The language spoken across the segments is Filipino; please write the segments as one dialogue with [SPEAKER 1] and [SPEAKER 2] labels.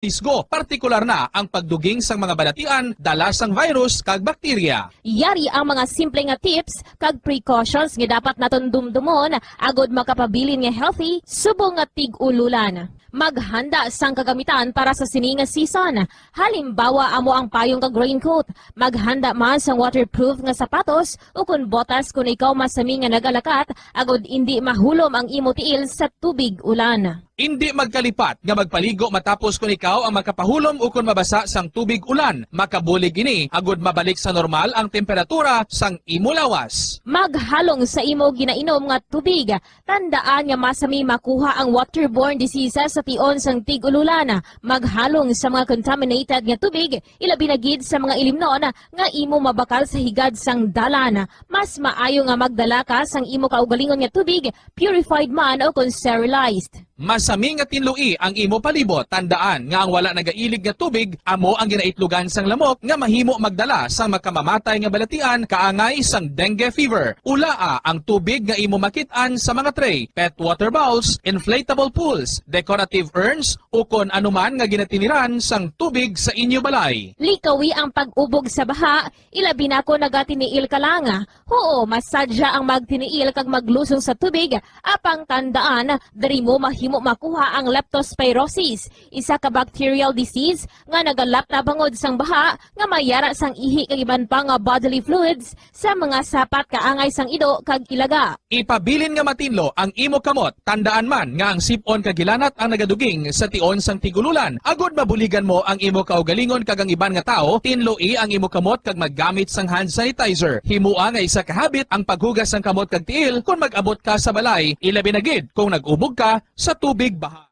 [SPEAKER 1] risgo, partikular na ang pagduging sang mga balatian dala sang virus kag bakterya.
[SPEAKER 2] Yari ang mga simple nga tips kag precautions nga dapat naton dumdumon agod makapabilin nga healthy subong nga tig-ululan. Maghanda sang kagamitan para sa sini nga season. Halimbawa amo ang payong kag raincoat. Maghanda man sang waterproof nga sapatos o kun botas kung ikaw masami nga nagalakat agod hindi mahulom ang imo tiil sa tubig ulan.
[SPEAKER 1] Hindi magkalipat nga magpaligo matapos kung ikaw ang makapahulom o kung mabasa sang tubig ulan. Makabulig ini agod mabalik sa normal ang temperatura sang imo lawas.
[SPEAKER 2] Maghalong sa imo ginainom nga tubig. Tandaan nga masami makuha ang waterborne diseases sa tion sang tig-ululan. Maghalong sa mga contaminated nga tubig, ilabi na gid sa mga ilimnon nga imo mabakal sa higad sang dalan. Mas maayo nga magdala ka sang imo kaugalingon nga tubig, purified man o kung sterilized.
[SPEAKER 1] Masami nga tinlui ang imo palibot. Tandaan nga ang wala nagailig nga tubig amo ang ginaitlugan sang lamok nga mahimo magdala sang makamamatay nga balatian kaangay sang dengue fever. Ulaa ang tubig nga imo makit-an sa mga tray, pet water bowls, inflatable pools, decorative urns o kon anuman nga ginatiniran sang tubig sa inyo balay.
[SPEAKER 2] Likawi ang pag-ubog sa baha, ilabi na ko nagatiniil ka lang. Oo, masadya ang magtiniil kag maglusong sa tubig, apang tandaan, dari mo mahimo makuha ang leptospirosis, isa ka bacterial disease nga nagalap na bangod sang baha nga mayara sang ihi kag iban pa nga bodily fluids sa mga sapat kaangay sang ido kag ilaga.
[SPEAKER 1] Ipabilin nga matinlo ang imo kamot. Tandaan man nga ang sipon kag gilanat ang nagaduging sa tion sang tigululan. Agod mabuligan mo ang imo kaugalingon kag ang iban nga tao, tinloi ang imo kamot kag maggamit sang hand sanitizer. Himua nga isa ka habit ang paghugas sang kamot kag tiil kung mag-abot ka sa balay, ilabi na gid kung nag-ubog ka sa tubig baha.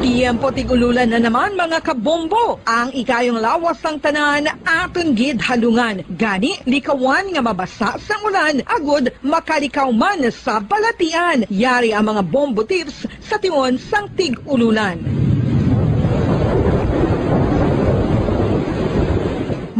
[SPEAKER 3] Tiyempo tigululan na naman mga kabombo. Ang ikayong lawas ng tanan aton gid halungan. Gani likawan nga mabasa sa ulan agod makalikaw man sa balatian. Yari ang mga bombo tips sa tion sang tig-ululan.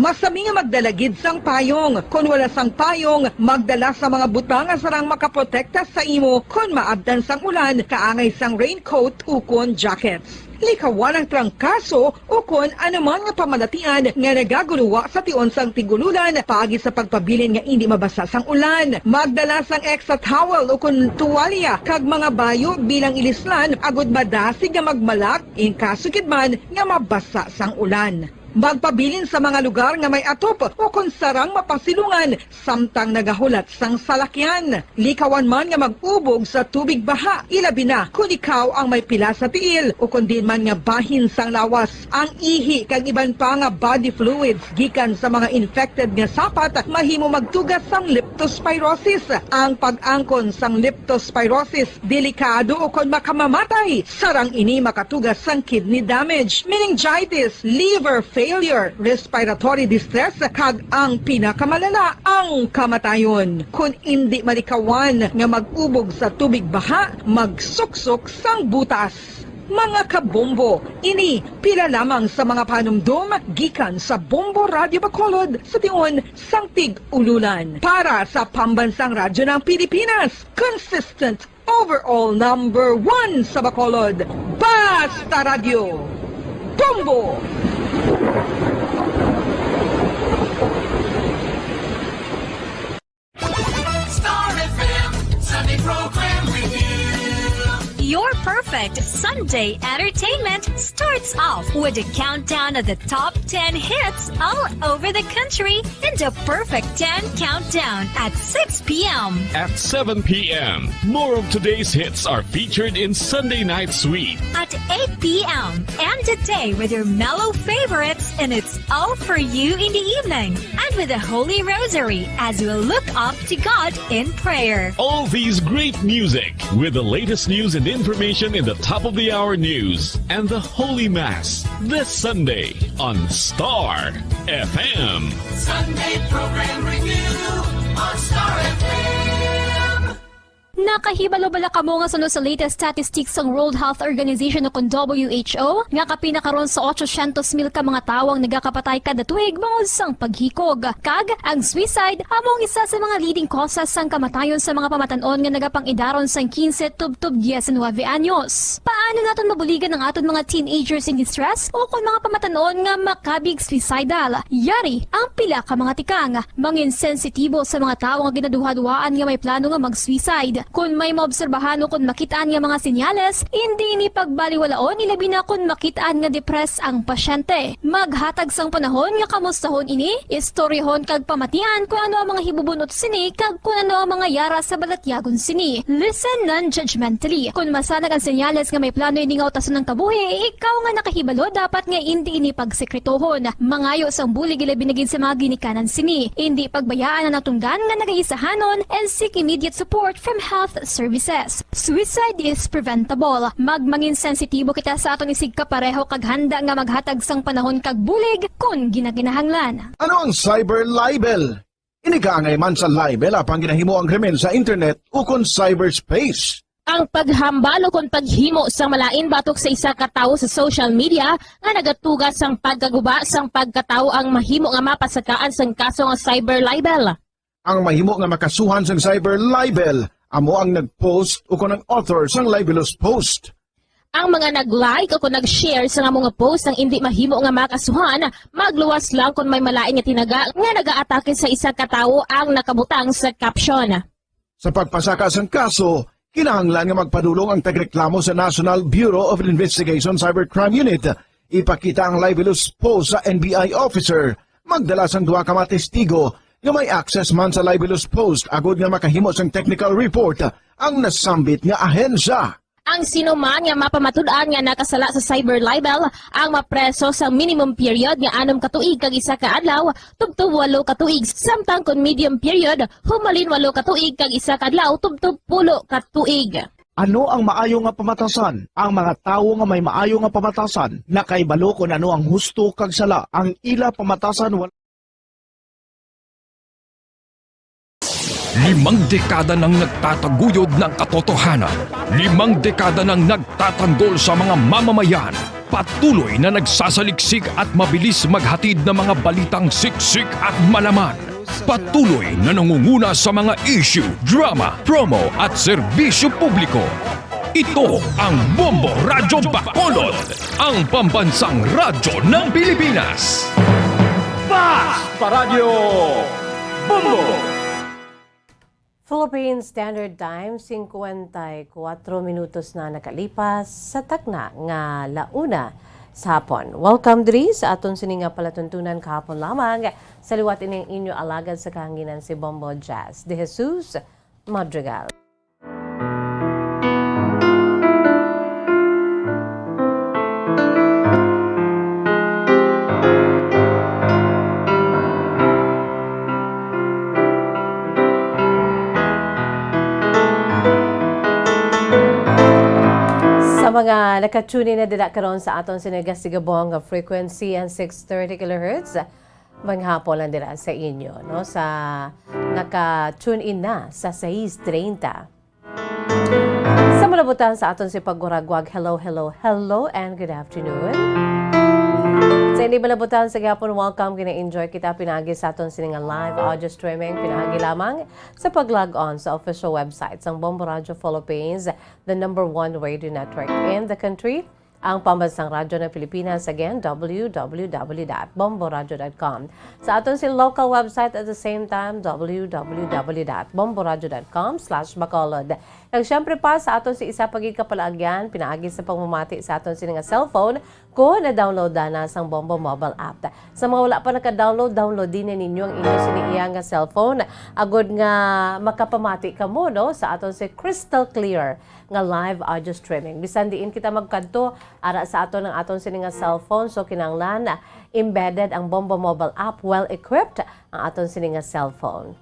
[SPEAKER 3] Masami nga magdalagid sang payong. Kung wala sang payong, magdala sa mga butang nga sarang makaprotekta sa imo kung maabdan sang ulan, kaangay sang raincoat ukon jackets. Likawan ang trangkaso o kung anuman nga pamalatian nga nagaguluwa sa tion sang tigululan paagi sa pagpabilin nga hindi mabasa sang ulan. Magdala sang extra towel o kung tuwalya kag mga bayo bilang ilislan agod madasig nga magmalak in kaso kidman nga mabasa sang ulan. Magpabilin sa mga lugar nga may atop o kung sarang mapasilungan samtang nagahulat sang salakyan. Likawan man nga mag-ubog sa tubig baha, ilabi na kung ikaw ang may pila sa tiil o kung din man nga bahin sang lawas. Ang ihi kag iban pa nga body fluids gikan sa mga infected nga sapat mahimo magtugas sang leptospirosis. Ang pag-angkon sang leptospirosis delikado o kung makamamatay. Sarang ini makatugas sang kidney damage, meningitis, liver failure, respiratory distress, kag ang pinakamalala, ang kamatayon. Kung hindi malikawan nga mag-ubog sa tubig baha, magsuksok sang butas. Mga kabombo, ini pila lamang sa mga panumdum gikan sa Bombo Radio Bacolod sa tion sang tig-ululan. Para sa pambansang radyo ng Pilipinas, consistent overall number 1 sa Bacolod, Basta Radio, Bombo!
[SPEAKER 4] Star FM, Sunday program review.
[SPEAKER 5] Your perfect Sunday entertainment starts off with a countdown of the top 10 hits all over the country in the Perfect 10 Countdown at 6 p.m.
[SPEAKER 6] At 7 p.m., more of today's hits are featured in Sunday Night Sweet.
[SPEAKER 5] At 8 p.m. End the day with your mellow favorites and it's all for you in the evening. And with the Holy Rosary as you look up to God in prayer.
[SPEAKER 6] All these great music with the latest news and information in the top-of-the-hour news and the Holy Mass this Sunday on Star FM.
[SPEAKER 4] Sunday program review on Star FM.
[SPEAKER 2] Nakahibalo-bala kamo nga sunod sa latest statistics ng World Health Organization o WHO nga kapinakaron sa 800,000 ka mga tawang nagakapatay kada tuig bangod sang paghikog. Kag ang suicide among isa sa mga leading causes sang kamatayon sa mga pamatanon nga nagapang-idaron sang 15 tub 19 anyos. Paano naton mabuligan ang aton mga teenagers in distress o kung mga pamatanon nga makabig suicidal? Yari ang pila ka mga tikang mangin sensitibo sa mga tawo nga ginaduha-duhaan nga may plano nga mag-suicide. Kung may maobserbahan o kung makitaan nga mga senyales, hindi ni pagbaliwalaon ilabi na kung makitaan nga depress ang pasyente. Maghatag sang panahon nga kamustahon ini, istoryahon kag pamatian kung ano ang mga hibubunot sini kag kung ano ang mga yara sa balatyagon sini. Listen non-judgmentally. Kung masanag ang senyales nga may plano ini nga utasan ng kabuhi, ikaw nga nakahibalo dapat nga hindi ini pagsekretohon. Mangayo sang bulig ilabi na gid sa mga ginikanan sini. Hindi pagbayaan ang natunggan nga nagaisahanon and seek immediate support from health services. Suicide is preventable. Magmangin sensitibo kita sa aton isig kapareho kag handa nga maghatag sang panahon kag bulig kung ginaginahanglan.
[SPEAKER 7] Ano ang cyber libel? Inigaangay man sa libel apang ginahimo ang krimen sa internet o kon cyberspace.
[SPEAKER 2] Ang paghambal o kung paghimo sang malain batok sa isa ka tawo sa social media nga nagatugas sang pagkaguba sang pagkatawo ang mahimo nga mapasakaan sang kaso nga cyber libel.
[SPEAKER 7] Ang mahimo nga makasuhan sang cyber libel amo ang nag-post o kon ang author sang libelous post.
[SPEAKER 2] Ang mga nag-like o kung nag-share sa nga mga post ang hindi mahimo nga makasuhan, magluwas lang kung may malain nga tinaga nga nag-aatake sa isa ka tawo ang nakabutang sa caption.
[SPEAKER 7] Sa pagpasaka sang kaso, kinahanglan nga magpadulong ang tagreklamo sa National Bureau of Investigation Cybercrime Unit. Ipakita ang libelous post sa NBI officer. Magdala sang duha ka mga testigo nga may access man sa libelous post agud nga makahimo sang technical report ang nasambit nga ahensya.
[SPEAKER 2] Ang sino man nga mapamatud-an nga nakasala sa cyber libel ang mapreso sa minimum period nga 6 ka tuig kag 1 ka adlaw tubtub 8 ka tuig samtang kon medium period humalin 8 ka tuig kag 1 ka adlaw tubtub 10 ka tuig.
[SPEAKER 8] Ano ang maayo nga pamatasan? Ang mga tawo nga may maayo nga pamatasan nakaibalo kung ano ang husto kag sala. Ang ila pamatasan
[SPEAKER 9] 5 dekada nang nagtataguyod ng katotohanan. 5 dekada nang nagtatanggol sa mga mamamayan. Patuloy na nagsasaliksik at mabilis maghatid ng mga balitang siksik at malaman. Patuloy na nangunguna sa mga issue, drama, promo at serbisyo publiko. Ito ang Bombo Radyo Bacolod, ang pambansang radyo ng Pilipinas.
[SPEAKER 10] Fast Paradyo Bombo!
[SPEAKER 11] Philippine Standard Time, 54 minutos na nakalipas sa takna nga launa sa hapon. Welcome diri sa aton sininga palatuntunan kahapon lamang sa liwat ining inyo alagad sa kahanginan si Bombo Jazz de Jesus-Madrigal. Mga nakatune na dila karon sa aton sinigasigabong nga frequency and 630 kHz manghapon lang dila sa inyo no sa naka-tune in na sa 6:30 sa malabutan sa aton si paguragwag hello and good afternoon. Sa hindi malabutan sa gapon, welcome, kina-enjoy kita pinagi sa aton sininga live audio streaming, pinagi lamang sa pag-log on sa official website ng Bombo Radio Philippines, the #1 radio network in the country, ang pambansang radyo ng Pilipinas, again, www.bomboradio.com. Sa aton si local website at the same time, www.bomboradio.com/Bacolod. Ang syempre pa sa aton si isa pagigkapalagyan, pinaagi sa pagmamati sa aton sininga cellphone, ko na-download na sang Bombo mobile app. Sa mga wala pa naka-download, download din ninyo ang inyo siniiyang nga cellphone. Agod nga makapamati ka mo no, sa aton si crystal clear nga live audio streaming. Bisan diin kita magkanto ara sa aton ng aton sininga cellphone, so kinanglan embedded ang Bombo mobile app, well equipped ang aton sininga cellphone.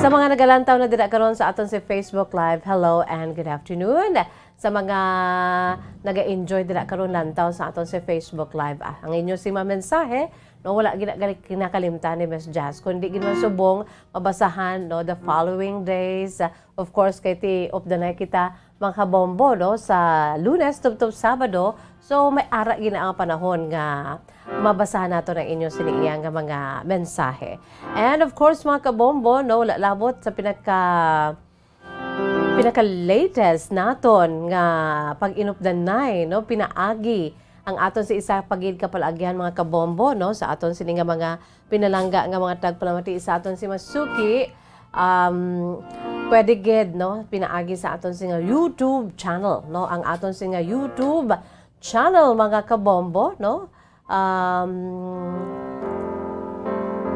[SPEAKER 11] Sa mga nagalantaw na dira karon sa aton si Facebook Live, hello and good afternoon. sa mga naga-enjoy dira karon lantaw sa aton sa Facebook Live. Ang inyo si mensahe, no, wala kinakalimtan ni Miss Jazz, kundi ginaman subong mabasahan, no, the following days. Of course, kay ti of the night kita mga Bombo, no, sa Lunes tubtob Sabado. So may ara gina ang panahon nga mabasahan nato ng inyo siniiyang nga mga mensahe. And of course, mga kabombo, no, labot sa pinaka-latest naton nga pag-inupdanay, no, pinaagi ang aton si isa pagid kapalagyan mga kabombo, no, sa aton sini nga mga pinalangga nga mga tagpalamati sa aton si Masuki. Pwede gid, no, pinaagi sa aton si nga YouTube channel, no, ang aton si nga YouTube channel mga kabombo, no.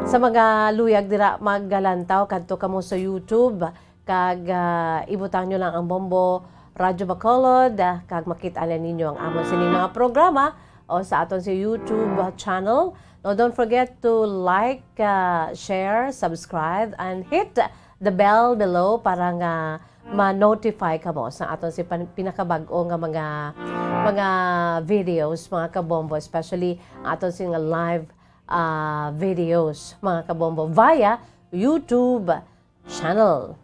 [SPEAKER 11] Sa mga luyag dira maggalantaw kadto kamo sa YouTube kag ibutang nyo lang ang Bombo Radyo Bacolod kag makita na ninyo ang amon sining mga programa o sa aton sa YouTube channel. No, don't forget to like, share, subscribe and hit the bell below para nga ma-notify kamo sa aton si pinakabag-o nga mga videos mga kabombo, especially aton si nga live videos mga kabombo via YouTube channel.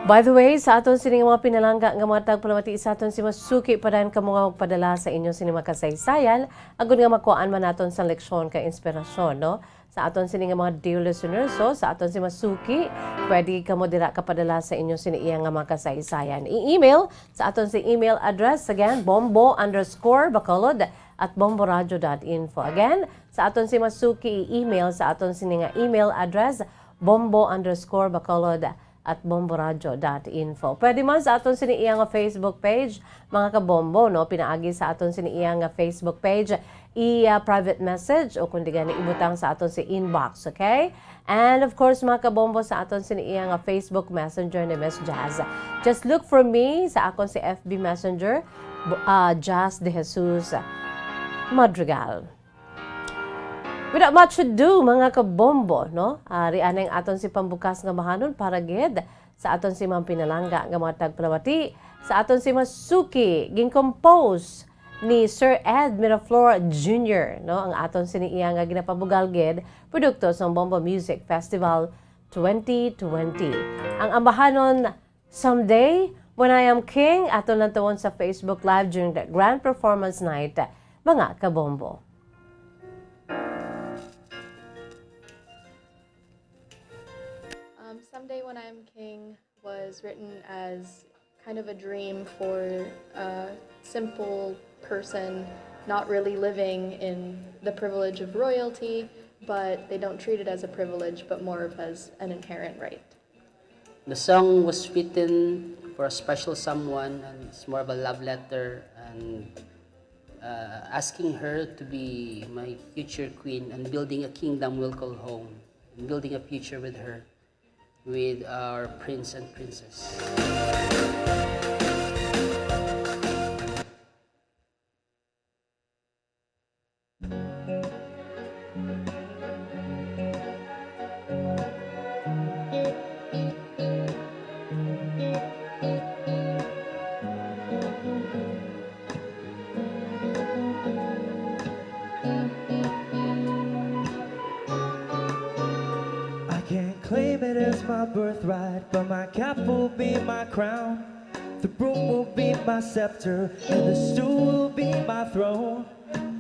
[SPEAKER 11] By the way, sa aton sining mga pinalangga nga mga tagpalamati sa aton si Masuki padayon kamo nga magpadala sa inyo sini mga kasaysayan agud nga makuan man naton sa leksyon ka inspirasyon, no, sa aton sining mga dear listeners. So sa aton si Masuki pwede kamo dira kapadala sa inyo sini iya nga mga kasaysayan. I-email sa aton si email address again bombo_bacolod@bomboradio.info. Again, sa aton si Masuki i-email sa aton sini nga email address bombo_bacolod@bomboradio.info. Pwede man sa aton siniiyang nga Facebook page, mga kabombo, no, pinaagi sa aton siniiyang nga Facebook page, i-private message o kundi gani ibutang sa aton si inbox, okay? And of course, mga kabombo, sa aton siniiyang nga Facebook Messenger ni Miss Jazz. Just look for me sa akon si FB Messenger, Jazz de Jesus-Madrigal. Without much ado, mga kabombo, no? Riyan ang aton si pambukas nga mahanon para gid sa aton si mga pinalangga nga mga tagpalamati sa aton si Masuki gin-compose ni Sir Ed Miraflor Jr., no? Ang aton siniiya nga ginapabugal gid produkto sa Bombo Music Festival 2020. Ang ambahanon Someday When I Am King aton nantawon sa Facebook Live during the Grand Performance Night, mga kabombo.
[SPEAKER 12] Someday When I Am King was written as kind of a dream for a simple person not really living in the privilege of royalty, but they don't treat it as a privilege, but more of as an inherent right.
[SPEAKER 13] The song was written for a special someone, and it's more of a love letter, and asking her to be my future queen and building a kingdom we'll call home, and building a future with her, with our prince and princess.
[SPEAKER 14] Claim it as my birthright, but my cap will be my crown. The broom will be my scepter, and the stool will be my throne.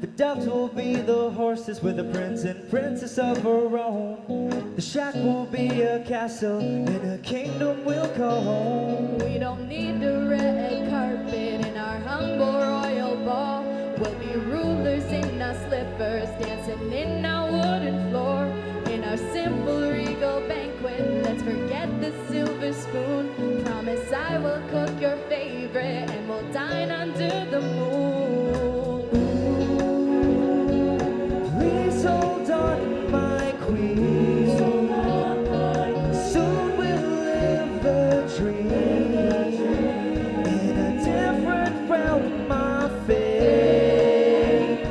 [SPEAKER 14] The doves will be the horses with the prince and princess of her own. The shack will be a castle, and a kingdom we'll call home.
[SPEAKER 15] We don't need the red carpet in our humble royal ball. We'll be rulers in our slippers, dancing in our wooden floor. In our simple regal banquet, let's forget the silver spoon. Promise I will cook your favorite and we'll dine under the moon.
[SPEAKER 14] Please hold on, my queen. Soon we'll live the dream in a different realm, my faith.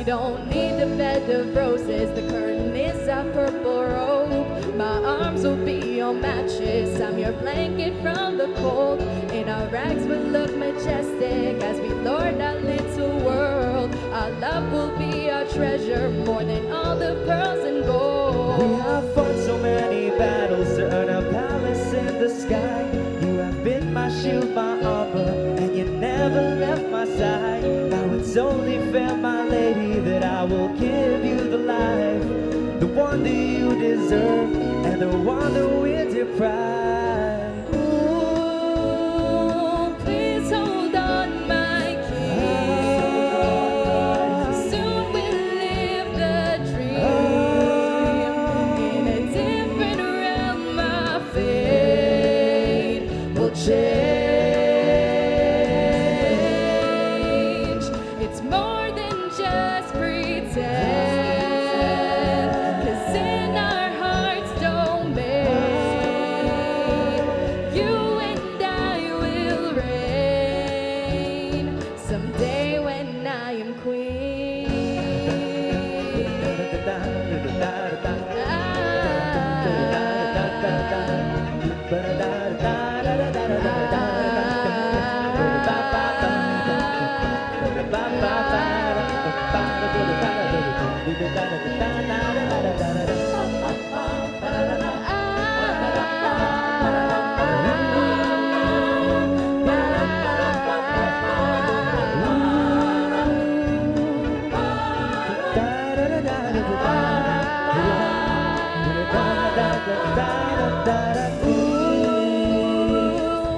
[SPEAKER 15] don't need the bed of roses, the curtain is a purple robe. My arms will be your mattress, I'm your blanket from the cold. And our rags will look majestic as we lord our little world. Our love will be our treasure, more than all the pearls and gold.
[SPEAKER 14] We have fought so many battles to earn a palace in the sky. You have been my shield, my armor, and you never left my side. Now it's only fair, my lady, that I will give you the life, the one that you deserve, and the one that we're deprived.
[SPEAKER 15] Ooh, please hold on, my king. Soon we'll live the dream in a different realm. My fate will change. It's more than just pretend, 'cause in our hearts domain, you and I will reign someday when I am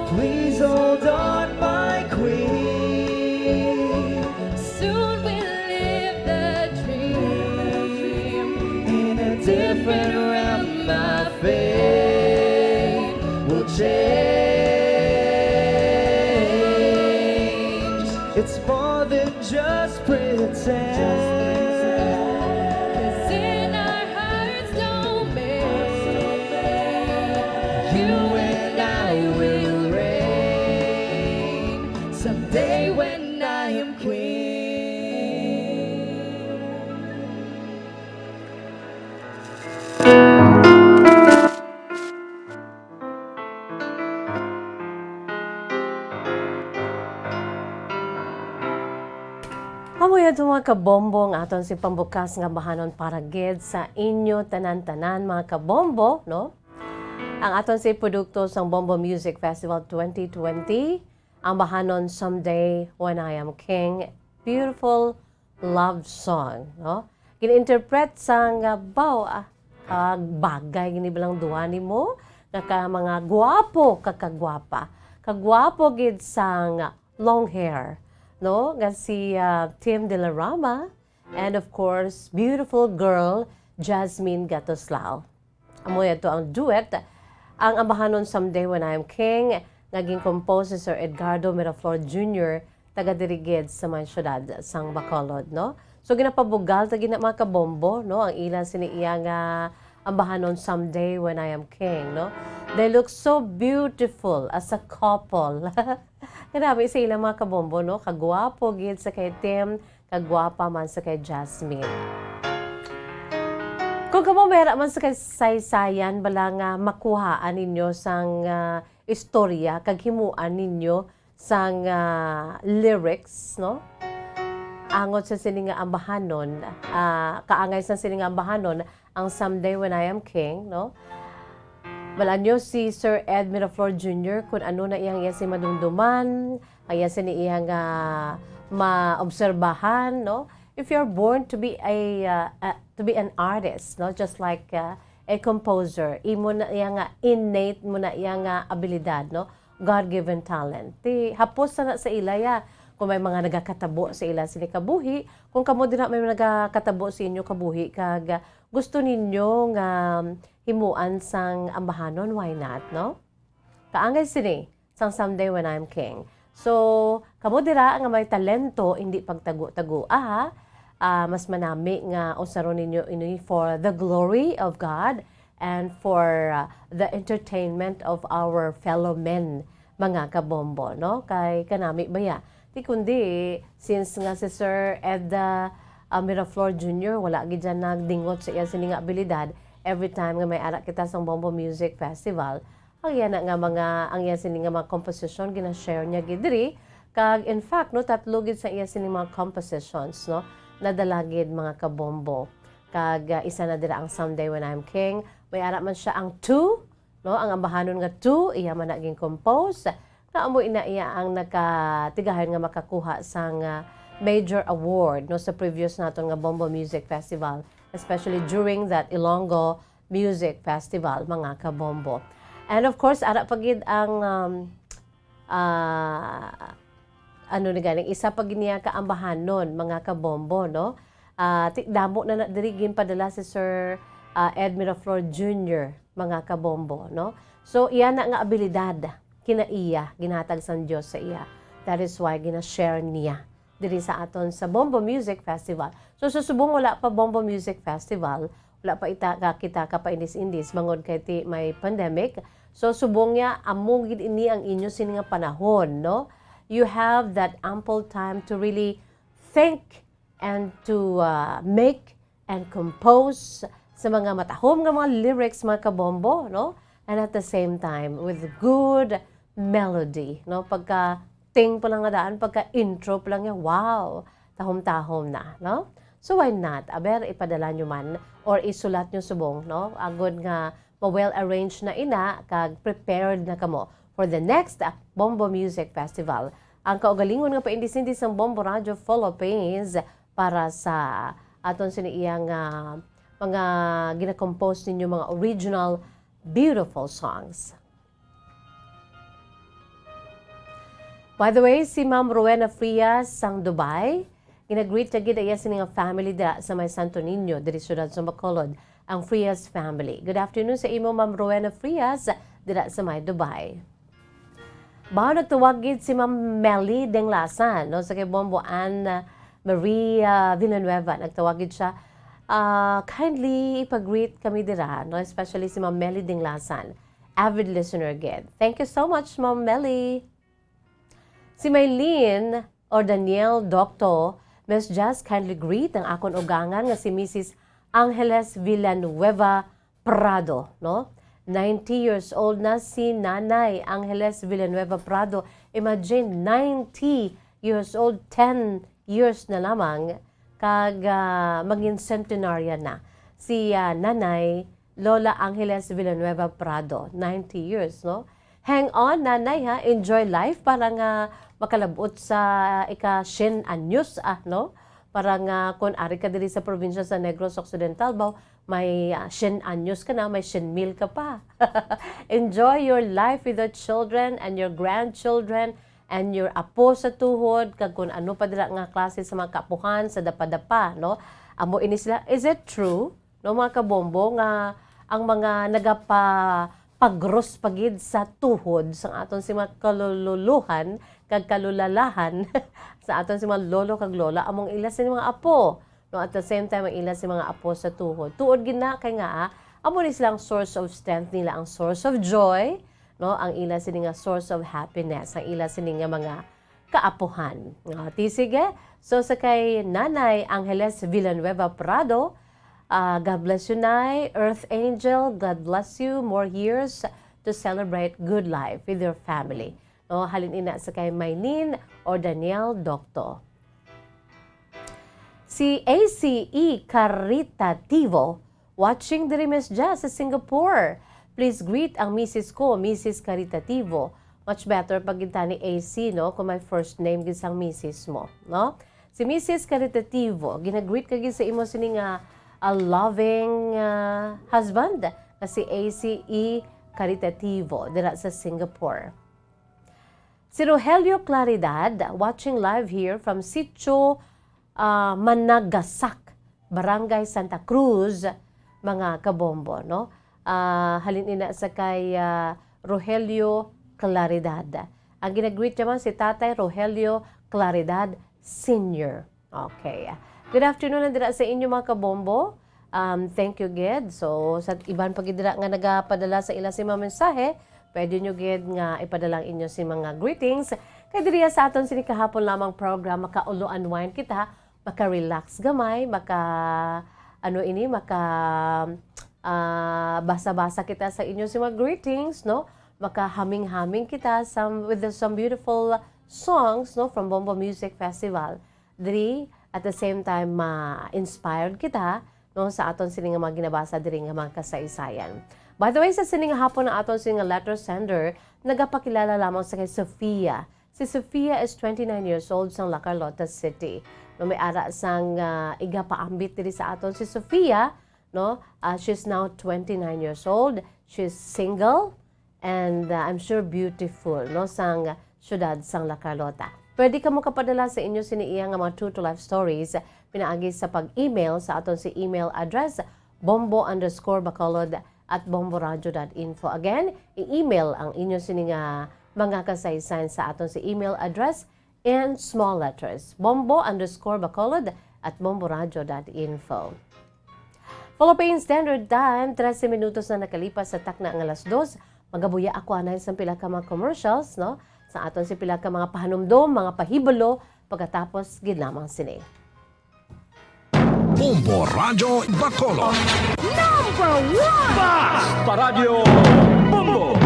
[SPEAKER 14] Please hold on, my queen.
[SPEAKER 15] Soon we'll live the dream
[SPEAKER 14] In a
[SPEAKER 15] different realm. My fate will change.
[SPEAKER 14] It's more than just pretend.
[SPEAKER 15] 'Cause in our hearts domain, you and I will reign someday when I am queen.
[SPEAKER 11] Hamoy ato mga kabombo ang aton si pambukas nga bahanon para gid sa inyo tanan-tanan mga kabombo, no? Ang aton si produkto sang Bombo Music Festival 2020, ang bahanon Someday When I Am King, beautiful love song, no? Gin-interpret sang bagay gini bilang duha nimo nga ka mga gwapo kakagwapa. Kagwapo gid sang long hair, no? Nga si Tim De La Rama, and of course, beautiful girl Jasmine Gatoslao. Amoy ito ang duet, ang ambahanon Someday When I Am King, naging compose si Sir Edgardo Miraflor Jr., taga-dirigid sa mga syudad sang Bacolod, no? So ginapabugal ta gina mga kabombo, no? Ang ilan siniiya nga ambahanon Someday When I Am King, no? They look so beautiful as a couple. Grabe sa ilang mga kabombo, no? Kagwapo gid sa kay Tim, kagwapa man sa kay Jasmine. Kung kamo mera man sa kay saysayan bala nga makuhaan ninyo sang istorya kag himuan ninyo sang lyrics, no? Angot sa sining nga ambahanon, kaangay sa sining nga ambahanon ang Someday When I Am King, no? Balaan nyo si Sir Ed Miraflor Jr. kung ano na iyang si madumduman, kaya sini iyang maobserbahan, no? If you're born to be an artist, no? Just like a composer, imo na iyang innate mo na iyang abilidad, no? God-given talent. Ti hapos na sa ilaya kung may mga nagakatabo sa ila sila kabuhi, kung kamo din na may nagakatabo sa inyo kabuhi kag gusto ninyo nga himuan sang ambahanon, why not, no? Kaangay sini sang Someday When I'm King. So, kamo dira nga may talento, hindi pagtago-tago, mas manami nga usaron ninyo ini for the glory of God and for the entertainment of our fellow men, mga kabombo, no? Kay kanami baya. Di kundi, since nga si Sir Ed Miraflor Jr. wala gid dyan nagdingot sa iya sini nga abilidad every time nga may ara kita sa Bombo Music Festival. Ang iya na nga ang iya sini nga mga composition gina-share niya gid diri. Kag in fact no tatlo gid sa iya sini mga compositions no nadala gid mga kabombo. Kag isa na dira ang Someday When I'm King. May ara man siya ang 2 no ang ambahanon nga 2 iya man naging compose. Kaamo ina iya ang nakatigahan nga makakuha sang major award no sa previous naton nga Bombo Music Festival, especially during that Ilonggo Music Festival mga kabombo. And of course ara pagid ang ano ni ganing isa pag niya kaambahan nun mga kabombo no. Damo na diri ginpadala si Sir Ed Miraflor Jr. mga kabombo no. So iya na nga abilidad kinaiya ginhatag sang Dios sa iya. That is why gina-share niya diri sa aton sa Bombo Music Festival. So susubong wala pa Bombo Music Festival, wala pa kita ka pa indis mangod kay may pandemic. So subong niya among gid ini ang inyo sini nga panahon no. You have that ample time to really think and to make and compose sa mga matahom nga mga lyrics mga kabombo no. And at the same time with good melody no. Pagka ting pa lang nga daan, pagka intro pa lang yan, wow, tahom-tahom na, no? So why not? Aber, ipadala nyo man or isulat nyo subong, no? Agod nga, ma-well-arranged na ina, kag prepared na kamo for the next Bombo Music Festival. Ang kaugalingon nga paindis-indis ng Bombo Radio Philippines para sa aton siniiyang mga gina-compose ninyo mga original, beautiful songs. By the way, si Ma'am Rowena Frias sang Dubai, ginagreet na gid iya sining family dira sa may Santo Niño, diri syudad sa Bacolod, ang Frias family. Good afternoon sa imo Ma'am Rowena Frias dira sa may Dubai. Bao nagtawag gid si Ma'am Melly Denglasan no sa kay Bombo Ann Maria Villanueva, nagtawag gid siya. Kindly ipag-greet kami dira, no, especially si Ma'am Melly Denglasan, avid listener gid. Thank you so much Ma'am Melly. Si Maylene or Danielle Docto, Ms. Just kindly greet ang akon ugangan nga si Mrs. Angeles Villanueva Prado, no? 90 years old na si Nanay Angeles Villanueva Prado. Imagine 90 years old, 10 years na lamang kag maging centenarian na. Si Nanay Lola Angeles Villanueva Prado, 90 years, no? Hang on, Nanay, ha? Enjoy life para nga makalabot sa ika-10 anyos, no? Para nga kung ari ka diri sa probinsya sa Negros Occidental, may 10 anyos ka na, may 100,000 ka pa. Enjoy your life with the children and your grandchildren and your apo sa tuhod, kag kung ano pa dira nga klase sa mga kapuhan, sa dapa-dapa, no? Amo ini sila, is it true, no, mga kabombo, nga ang mga pagros pagid sa tuhod sa aton si mga kalululuhan kag kalulalahan sa aton si mga lolo kag lola among ila sa mga apo no at the same time ang ila si mga apo sa tuhod tuod gina kay nga amo ni silang source of strength nila ang source of joy no ang ila sini nga source of happiness ang ila sini nga mga kaapuhan no sige so sa kay Nanay Angeles Villanueva Prado. God bless you, Nay. Earth Angel, God bless you. More years to celebrate good life with your family. No, halin ina sa kay Maylene or Danielle Docto. Si ACE Caritativo, watching the Rimes Jazz sa Singapore. Please greet ang Mrs. ko, Mrs. Caritativo. Much better pag ginta ni AC, no? Kung may first name gisang Mrs. mo, no? Si Mrs. Caritativo, ginagreet ka sa imo sini nga a loving husband na si ACE Caritativo dira sa Singapore. Si Rogelio Claridad, watching live here from Sitio Managasak, Barangay Santa Cruz, mga kabombo, no? Halin ina sa kay Rogelio Claridad. Ang ginagreet naman si Tatay Rogelio Claridad Sr. Okay. Good afternoon nandira sa inyo mga kabombo. Thank you, Ged. So, sa iban pagidira nga nagapadala sa ila si mga mensahe, pwede nyo, Ged, nga ipadalang inyo si mga greetings. Kaya diriya sa aton sini kahapon lamang program, makaulo unwind kita, maka-relax gamay, basa-basa kita sa inyo sa mga greetings, no? Makahaming-haming kita with some beautiful songs, no, from Bombo Music Festival. Diri at the same time inspired kita, no, sa aton sining mga ginabasa diri nga mga kasaysayan. By the way, sa sining hapon na aton sining letter sender, nagapakilala lamang sa kay Sofia. Si Sofia is 29 years old sa La Carlota City. No, may ara sang igapaambit diri sa aton si Sofia, no? She's now 29 years old. She's single and I'm sure beautiful, no, sang syudad sang La Carlota. Pwede ka mo kapadala sa inyo siniiya nga mga true to life stories pinaagi sa pag-email sa aton si email address bombo_bacolod@bomboradio.info. Again, i-email ang inyo sininga mga kasaysayan sa aton si email address in small letters bombo_bacolod@bomboradio.info. Philippine Standard Time, 13 minutos na nakalipas sa takna ng alas 2. Magabuya ako anay sa pila ka mga commercials, no? Sa aton si pila ka mga pahanumdom, mga pahibalo, pagkatapos gid lamang sini.
[SPEAKER 9] Bombo Radio Bacolod.
[SPEAKER 10] Number 1! Fast Paradyo Bombo!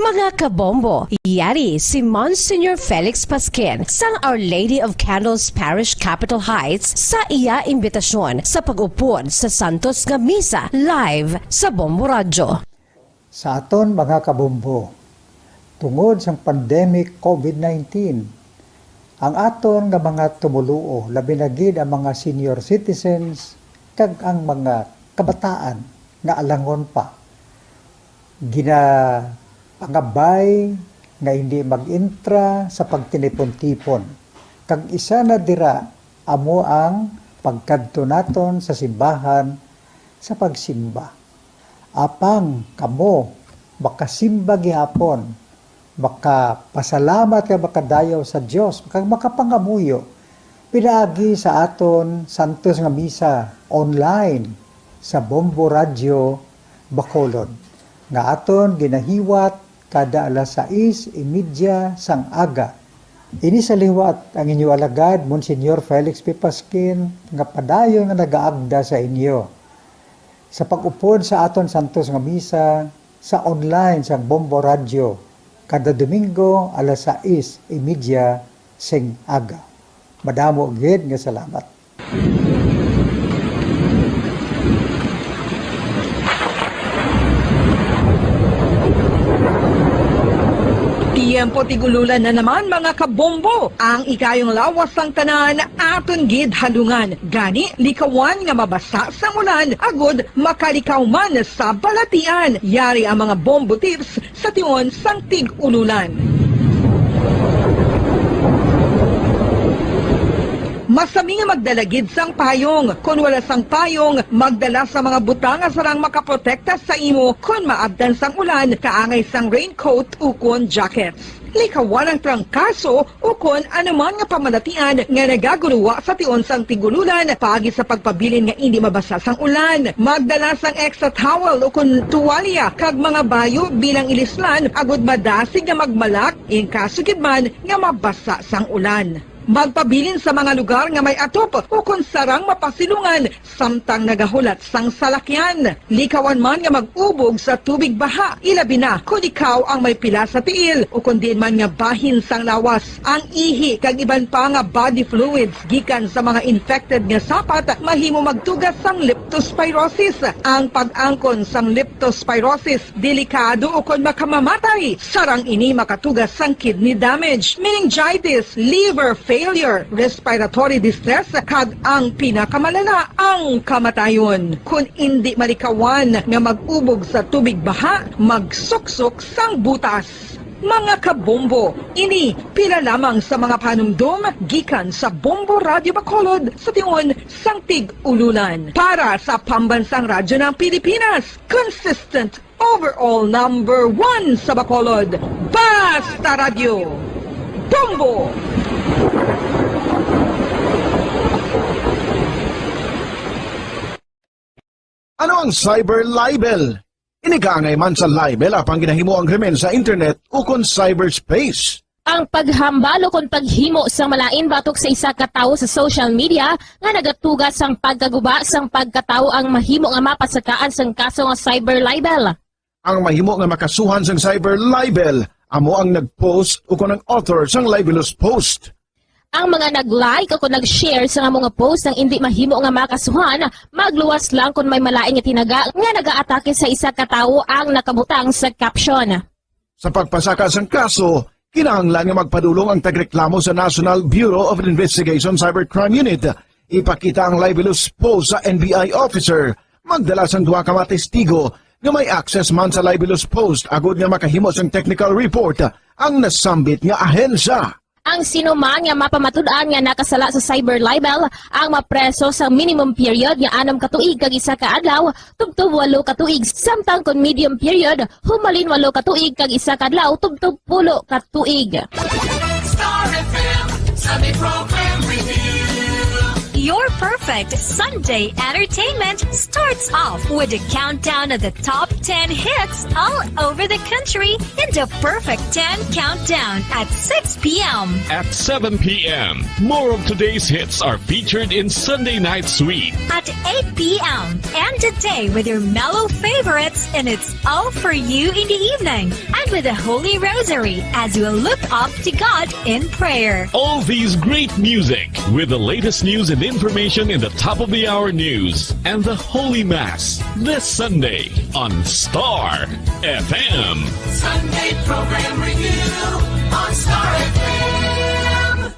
[SPEAKER 16] Mga kabombo, yari si Monsignor Felix Pasquin sang Our Lady of Candles Parish Capitol Heights sa iya imbitasyon sa pag-upod sa Santos nga Misa live sa Bombo Radio.
[SPEAKER 17] Sa aton mga kabombo, tungod sa pandemic COVID-19, ang aton nga mga tumuluo, labi na gid ang mga senior citizens kag ang mga kabataan nga alangon pa pangabay nga hindi mag-intra sa pagtinipon-tipon. Kag isa na dira amo ang pagkadto naton sa simbahan sa pagsimba. Apang kamo makasimba gihapon, makapasalamat ka makadayaw sa Dios, makapangamuyo pinaagi sa aton Santos nga Misa online sa Bombo Radio Bacolod nga aton ginahiwat kada alas 6:30 sang aga. Ini sa liwat ang inyo alagad, Monsignor Felix P. Pasquin, nga padayon nga nagaagda sa inyo. Sa pag-upod sa aton Santos nga Misa, sa online sa Bombo Radio, kada Domingo alas 6:30 sing aga. Madamo gid nga salamat.
[SPEAKER 3] Tiempo tigululan na naman mga kabombo. Ang ikayong lawas ng tanan aton gid halungan. Gani likawan nga mabasa sa ulan agod makalikaw man sa balatian. Yari ang mga bombo tips sa tion sang tig-ululan. Masami nga magdalagid sang payong. Kung wala sang payong, magdala sa mga butang sarang makaprotekta sa imo kung maabdan sang ulan, kaangay sang raincoat ukon jackets. Likawan ang trangkaso ukon anuman nga pamalatian nga nagaguluwa sa tion sang tigululan paagi sa pagpabilin nga hindi mabasa sang ulan. Magdala sang extra towel ukon tuwalya kag mga bayo bilang ilislan agud madasig nga magmalak in kaso gid man nga mabasa sang ulan. Magpabilin sa mga lugar nga may atop o kung sarang mapasilungan samtang nagahulat sang salakyan. Likawan man nga mag-ubog sa tubig baha, ilabi na kung ikaw ang may pila sa tiil o kung din man nga bahin sang lawas. Ang ihi kag iban pa nga body fluids gikan sa mga infected nga sapat mahimo magtugas sang leptospirosis. Ang pag-angkon sang leptospirosis delikado o kung makamamatay. Sarang ini makatugas sang kidney damage, meningitis, liver failure, respiratory distress, kag ang pinakamalala, ang kamatayon. Kung hindi malikawan nga mag-ubog sa tubig baha, magsuksok sang butas. Mga kabombo, ini pila lamang sa mga panumdum gikan sa Bombo Radio Bacolod sa tion sang tig-ululan. Para sa pambansang radyo ng Pilipinas, consistent overall number 1 sa Bacolod, Basta Radio, Bombo!
[SPEAKER 7] Ano ang cyber libel? Inigangay man sa libel apang ginahimo ang krimen sa internet ukon cyberspace.
[SPEAKER 2] Ang paghambalo kon paghimo sang malain batok sa isa ka tawo sa social media nga nagatugas sang pagkaguba sang pagkatawo ang mahimo nga mapasakaan sang kaso nga cyber libel.
[SPEAKER 7] Ang mahimo nga makasuhan sang cyber libel amo ang nag-post o kung ang author sang libelous post.
[SPEAKER 2] Ang mga nag-like o kung nag-share sa nga mga post ng hindi mahimo nga makasuhan, magluwas lang kung may malain nga tinaga nga nagaatake sa isa ka tawo ang nakabutang sa caption.
[SPEAKER 7] Sa pagpasaka sang kaso, kinahanglan nga magpadulong ang tagreklamo sa National Bureau of Investigation Cybercrime Unit. Ipakita ang libelous post sa NBI officer. Magdala sang duha ka mga testigo nga may access man sa libelous post agud nga makahimo sang technical report ang nasambit nga ahensya.
[SPEAKER 2] Ang sinuman nga mapamatud-an nga nakasala sa cyber libel ang mapreso sa minimum period nga 6 ka tuig kag 1 ka adlaw tubtob 8 ka tuig, samtang kon medium period humalin 8 ka tuig kag 1 ka adlaw tubtob 10 ka tuig.
[SPEAKER 4] Star FM Sunday Program Review.
[SPEAKER 5] Your perfect Sunday entertainment starts off with a countdown of the top 10 hits all over the country in the Perfect 10 Countdown at 6 p.m.
[SPEAKER 6] At 7 p.m., more of today's hits are featured in Sunday Night Sweet.
[SPEAKER 5] At 8 p.m. End the day with your mellow favorites and it's all for you in the evening. And with the Holy Rosary as you look up to God in prayer.
[SPEAKER 6] All these great music with the latest news and information in the top of the hour news and the Holy Mass this Sunday on Star FM.
[SPEAKER 4] Sunday Program Review on Star FM.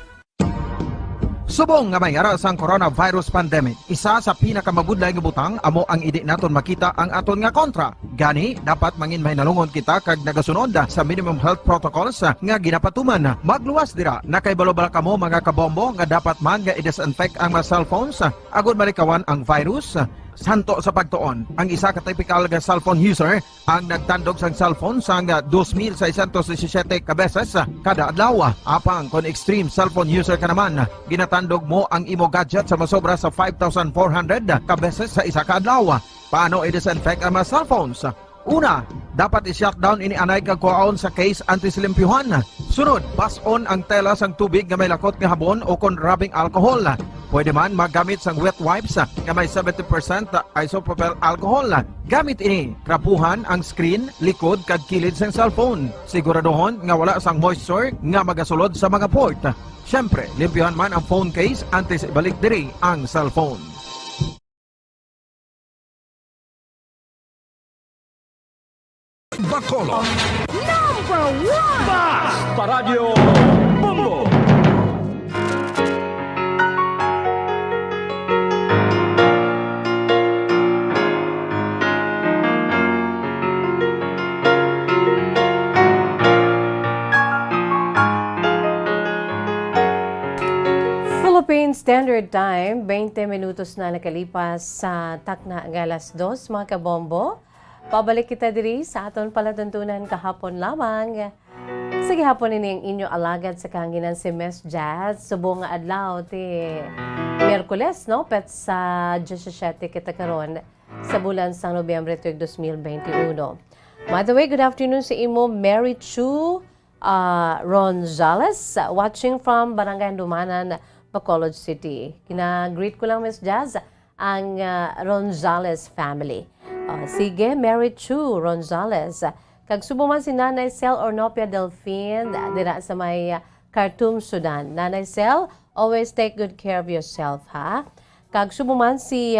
[SPEAKER 18] Subong nga may ara sang coronavirus pandemic, isa sa pinakamabudlay nga butang amo ang idi naton makita ang aton nga kontra. Gani dapat mangin may nalungon kita kag nagasunod sa minimum health protocols nga ginapatuman. Magluwas dira na kay balobala kamo mga kabombo nga dapat man nga i-disinfect ang mga cellphones agud malikawan ang virus. Santo sa pagtuon, ang isa ka typical nga cellphone user ang nagtandog sang cellphone sang 2,617 ka beses kada adlaw. Apang kon extreme cellphone user ka naman, ginatandog mo ang imo gadget sa masobra sa 5,400 ka beses sa isa ka adlaw. Paano i-disinfect ang mga cellphones? Una, dapat i-shutdown ini anay kag kuhaon sa case anti-slimpyuhan. Sunod, pason ang tela sang tubig nga may lakot nga habon o kon rubbing alcohol. Pwede man magamit sang wet wipes nga may 70% isopropyl alcohol. Gamit ini, krapuhan ang screen, likod kag kilid sang cellphone. Siguraduhon nga wala sang moisture nga magasulod sa mga port. Syempre, limpyuhan man ang phone case antes ibalik diri ang cellphone.
[SPEAKER 9] Bacolod.
[SPEAKER 10] Number 1! Basta Radio Bombo!
[SPEAKER 11] Philippine Standard Time, 20 minutos na nakalipas sa takna ng alas 2, mga kabombo. Pabalik kita diri sa aton palatuntunan kahapon lamang. Sa gihapon ini ang inyo alagad sa kanginan si Miss Jazz. Subong nga adlaw ti Miyerkules, no? Pet sa 17 kita karon sa bulan sa Nobyembre 2021. By the way, good afternoon sa imo Mary Chu Ronzales, watching from Barangay Dumanan, Bacolod City. Kina-greet ko lang Miss Jazz ang Ronzales family. Sige, Mary Chu Ronzales. Kag subo man si Nanay Cel Ornopia Delphine dira sa may Khartoum, Sudan. Nanay Cel, always take good care of yourself, ha? Kag subo man si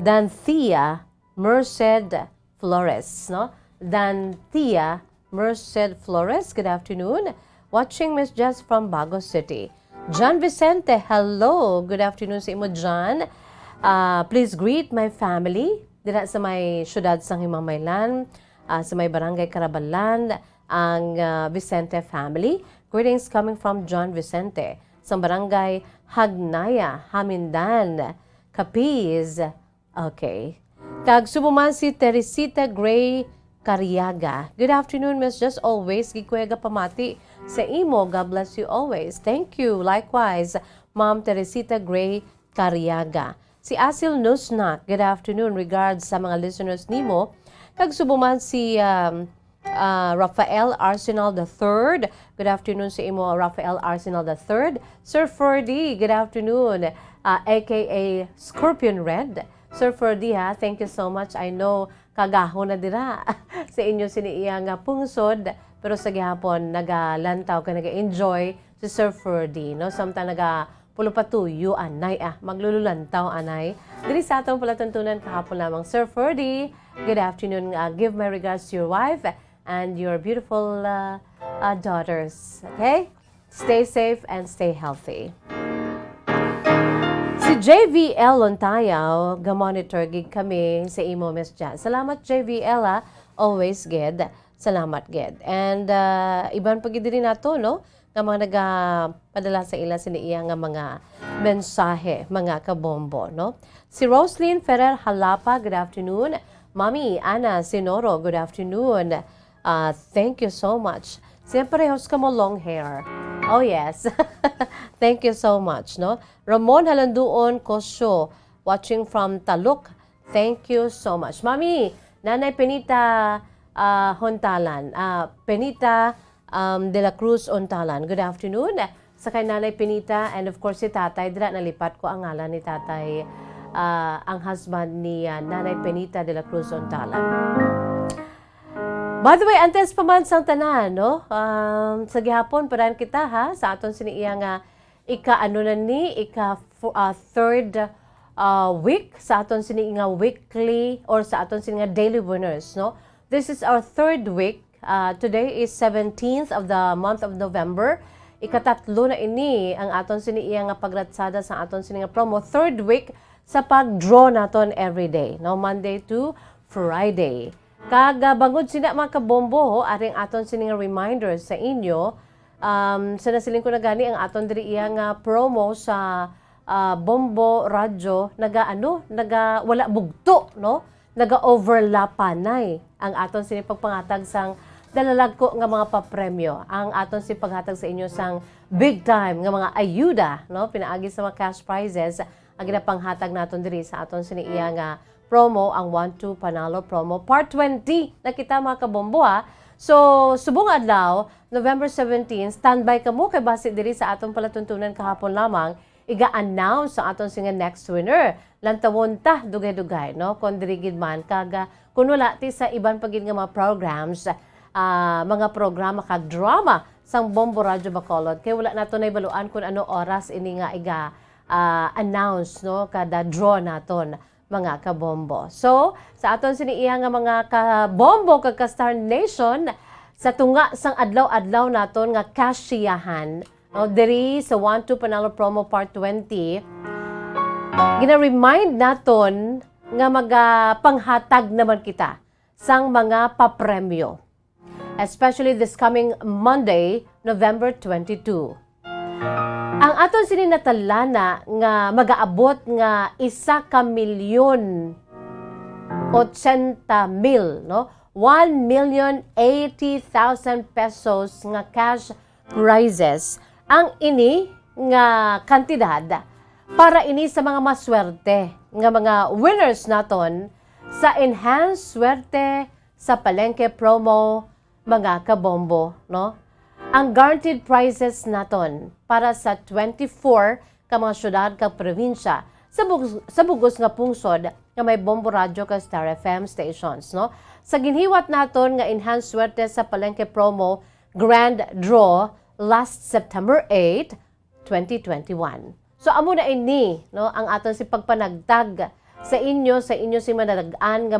[SPEAKER 11] Danthea Merced Flores, no? Danthea Merced Flores, good afternoon. Watching Miss Jess from Bago City. John Vicente, hello. Good afternoon sa imo, John. Please greet my family dira sa may syudad sang Himamaylan, sa may barangay Carabalan, ang Vicente family. Greetings coming from John Vicente sa barangay Hagnaya, Hamindan, Capiz. Okay. Kag subuman si Teresita Gray Cariaga. Good afternoon, Miss. Just always gikuega pamati sa imo. God bless you always. Thank you. Likewise, Ma'am Teresita Gray Cariaga. Si Asil Nusnak, good afternoon. Regards sa mga listeners nimo. Kag subuman si Rafael Arsenal III. Good afternoon sa imo, Rafael Arsenal III. Sir Ferdy, good afternoon. AKA Scorpion Red. Sir Ferdy, ha, thank you so much. I know kagahon na dira sa inyo siniiya nga pungsod, pero sa gihapon nagalantaw ka, naga-enjoy si Sir Ferdy, no? Samtang pulupatuyo anay maglululantaw anay. Diri sa atong palatuntunan kahapon lamang. Sir Ferdy, good afternoon. Give my regards to your wife and your beautiful daughters. Okay? Stay safe and stay healthy. Si JVL Lontayaw, ga-monitor gig kami sa imo, Miss Jan. Salamat JVL, always good. Salamat good. And iban pag diri nato, no? Nga mga nagapadala sa ila siniiya nga mga mensahe, mga kabombo, no? Si Roslyn Ferrer Halapa, good afternoon. Mami Ana Sinoro, good afternoon. Thank you so much. Siyempre, host ka mo long hair. Oh, yes. Thank you so much, no? Ramon Halanduon Kosyo, watching from Taluk. Thank you so much. Mami, Nanay Penita Hontalan, Penita de la Cruz Ontalan. Good afternoon. Sa kay Nanay Penita and of course si Tatay. Dira nalipat ko ang ngalan ni Tatay, ang husband ni Nanay Penita de la Cruz Ontalan. By the way, antes pa man sang tanan, no? Sa gihapon, parahan kita ha, sa aton siniiya nga third week, sa aton siniiya weekly or sa aton siniiya daily winners, no? This is our third week. Today is 17th of the month of November. Ikatatlo na ini ang aton siniiya nga pagratsada sa aton siniiya promo. Third week sa pag-draw naton every day, no? Monday to Friday. Kagabangod sina mga kabombo, aring aton sining reminders sa inyo. Sa nasiling ko na gani ang aton diri iya nga promo sa Bombo Radyo, wala bugto, no? Naga-overlapanay ang aton sining pagpangatag sang dalalag ko nga mga papremyo. Ang aton si paghatag sa inyo sang big time nga mga ayuda, no? Pinaagi sa mga cash prizes ang ginapanghatag naton diri sa aton sini iya nga promo, ang 1-2 Panalo promo part 20 na kita mga kabombo ha. So subong adlaw November 17, standby ka mo kay base diri sa atong palatuntunan kahapon lamang iga-announce sa aton singa next winner. Lantawon ta dugay-dugay, no? Kon diri gid man kaga kun wala ti sa iban pagid nga mga programs, mga programa kag drama sang Bombo Radyo Bacolod kay wala nato nay baluan kun ano oras ini nga iga-announce, no? Kada draw naton mga kabombo. So, sa aton siniiya nga mga kabombo kag ka-Star Nation, sa tunga sang adlaw-adlaw naton nga kashiyahan, no, diri sa 1-2 Panalo Promo Part 20, gina-remind naton nga panghatag naman kita sang mga papremyo. Especially this coming Monday, November 22. Ang aton sini natalana nga magaabot nga 1,080,000, no? 1,080,000 pesos nga cash prizes. Ang ini nga kantidad para ini sa mga maswerte nga mga winners naton sa Enhanced Swerte sa Palengke Promo, mga kabombo, no? Ang guaranteed prizes naton para sa 24 ka mga syudad kag probinsya sa bugos nga pungsod nga may Bombo Radyo kag Star FM stations, no? Sa ginhiwat naton nga Enhanced Swerte sa Palengke Promo Grand Draw last September 8, 2021. So amo na ini, no, ang aton si pagpanagtag sa inyo si manadagan nga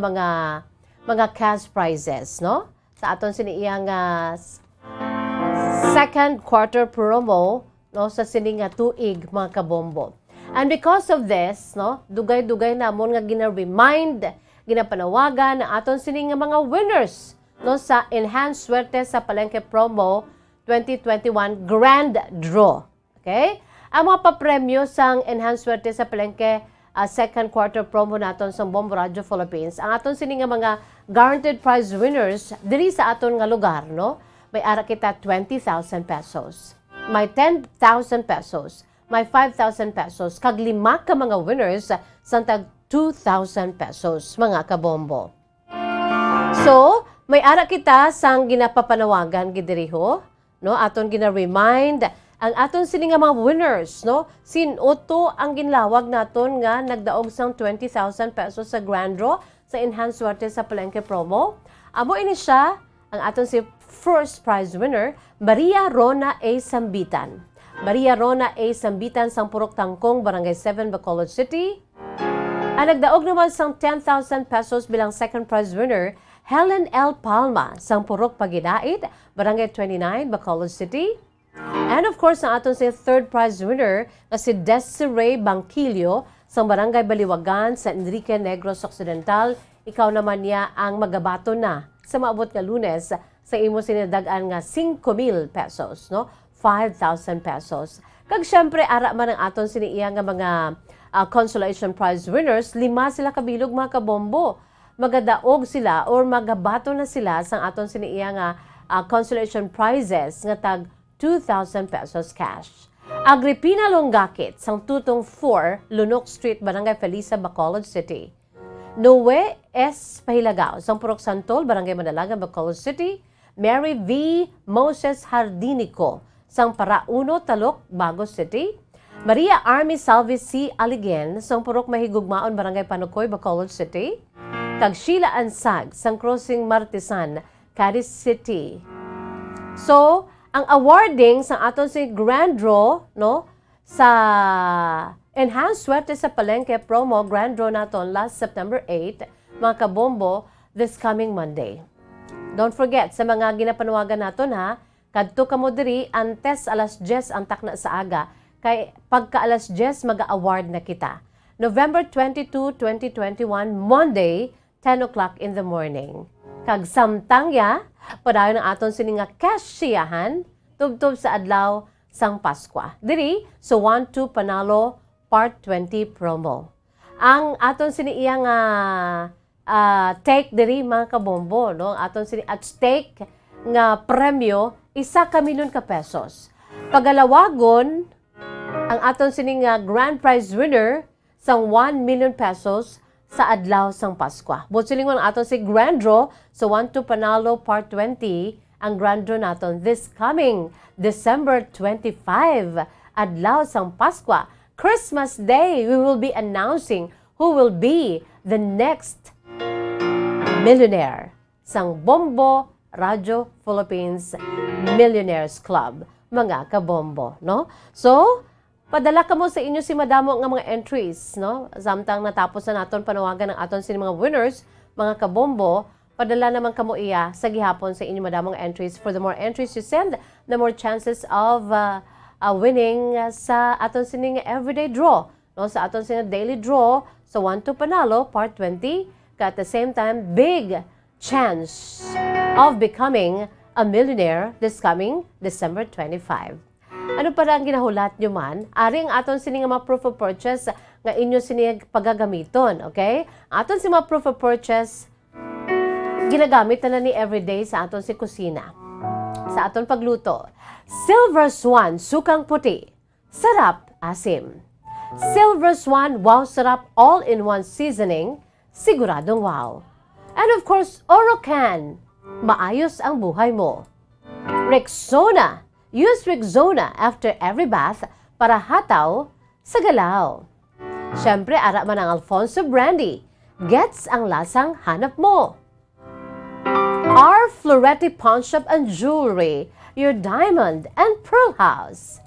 [SPEAKER 11] mga cash prizes, no? Sa aton siniiyang second quarter promo, no, sa sininga tuig mga kabombo. And because of this, no, dugay-dugay namon nga gina-remind, ginapanawagan na aton sininga mga winners, no, sa Enhanced Swerte sa Palengke Promo 2021 Grand Draw. Okay? Ang mga papremyo sang Enhanced Swerte sa Palengke second quarter promo naton sa Bombo Radyo Philippines. Ang aton sininga mga guaranteed prize winners diri sa aton nga lugar, no? May ara kita 20,000 pesos. May 10,000 pesos. May 5,000 pesos. Kag 5 ka mga winners sa tag 2,000 pesos, mga kabombo. So, may ara kita sang ginapapanawagan gidiriho, no? Aton gina-remind ang aton sini nga mga winners, no? Sin-uto ang ginlawag naton nga nagdaog sang 20,000 pesos sa grand draw sa Enhanced Swerte sa Palengke promo. Amo ini siya ang aton si first prize winner, Maria Rona A. Sambitan. Maria Rona A. Sambitan sang Purok Tangkong, Barangay 7, Bacolod City. Ang nagdaog naman sang 10,000 pesos bilang second prize winner, Helen L. Palma, sang Purok Pagidait, Barangay 29, Bacolod City. And of course, ang aton si third prize winner na si Desiree Bangkilio, sang Barangay Baliwagan sa Enrique Negros Occidental. Ikaw naman niya ang magabato na sa maabot nga Lunes sa imo sinidagan nga 5,000 pesos, no? 5,000 pesos. Kag syempre, ara man ang aton siniiya nga mga consolation prize winners, 5 sila kabilog mga kabombo. Magadaog sila or magabato na sila sang aton siniiya nga consolation prizes nga tag 2,000 pesos cash. Agripina Longakit sang Tutong 4, Lunok Street, Barangay Felisa, Bacolod City. Noe S. Pahilagaw sang Purok Santol, Barangay Madalagan, Bacolod City. Mary V. Moses Hardinico sang Parauno, Talok, Bagos City. Maria Army Salvi C. Aligen sang Purok Mahigugmaon, Barangay Panukoy, Bacolod City. Kag Sheila Ansag sang Crossing Martisan, Cadiz City. So, ang awarding sa aton si grand draw, no, sa Enhanced Swerte sa Palengke promo grand draw naton last September 8, mga kabombo, this coming Monday. Don't forget, sa mga ginapanawagan naton ha, kadto kamo diri antes alas 10 ang takna sa aga, kay pagka alas 10 mag-award na kita. November 22, 2021, Monday, 10 o'clock in the morning. Kag samtangya, padayon ang aton sini nga cash siyahan, tubtob sa adlaw sang Paskwa. Diri, so 1-2 Panalo Part 20 promo. Ang aton sini iya nga take diri mga kabombo, no? Aton sini at stake nga premyo, 1 milyon ka pesos. Pagalawagon, ang aton sini nga grand prize winner sang 1 million pesos sa adlaw sang Paskwa. Butsilingon ang aton si grand draw sa 1-2 Panalo Part 20, ang grand draw naton this coming December 25, adlaw sang Paskwa. Christmas Day, we will be announcing who will be the next millionaire sang Bombo Radio Philippines Millionaires Club. Mga kabombo, no? So, padala ka mo sa inyo si madamo nga mga entries, no? Samtang natapos na naton panawagan ng aton sa mga winners, mga kabombo, padala naman kamo iya sa gihapon sa inyo madamong entries. For the more entries you send, the more chances of winning sa aton sining everyday draw, no? Sa aton sining daily draw sa 1-2 Panalo Part 20, at the same time big chance of becoming a millionaire this coming December 25. Ano para ang ginahulat nyo man? Ari ang aton sining mga proof of purchase nga inyo sining pagagamiton, okay? Aton si mga proof of purchase ginagamit na ni everyday sa aton si kusina. Sa aton pagluto. Silver Swan, sukang puti. Sarap, asim. Silver Swan, wow sarap, all-in-one seasoning. Siguradong wow. And of course, Orocan. Maayos ang buhay mo. Rexona. Use Rexona after every bath para hataw sa galaw. Siyempre, ara man ang Alfonso Brandy. Gets ang lasang hanap mo. Our Floretti Pawn Shop and Jewelry, your diamond and pearl house.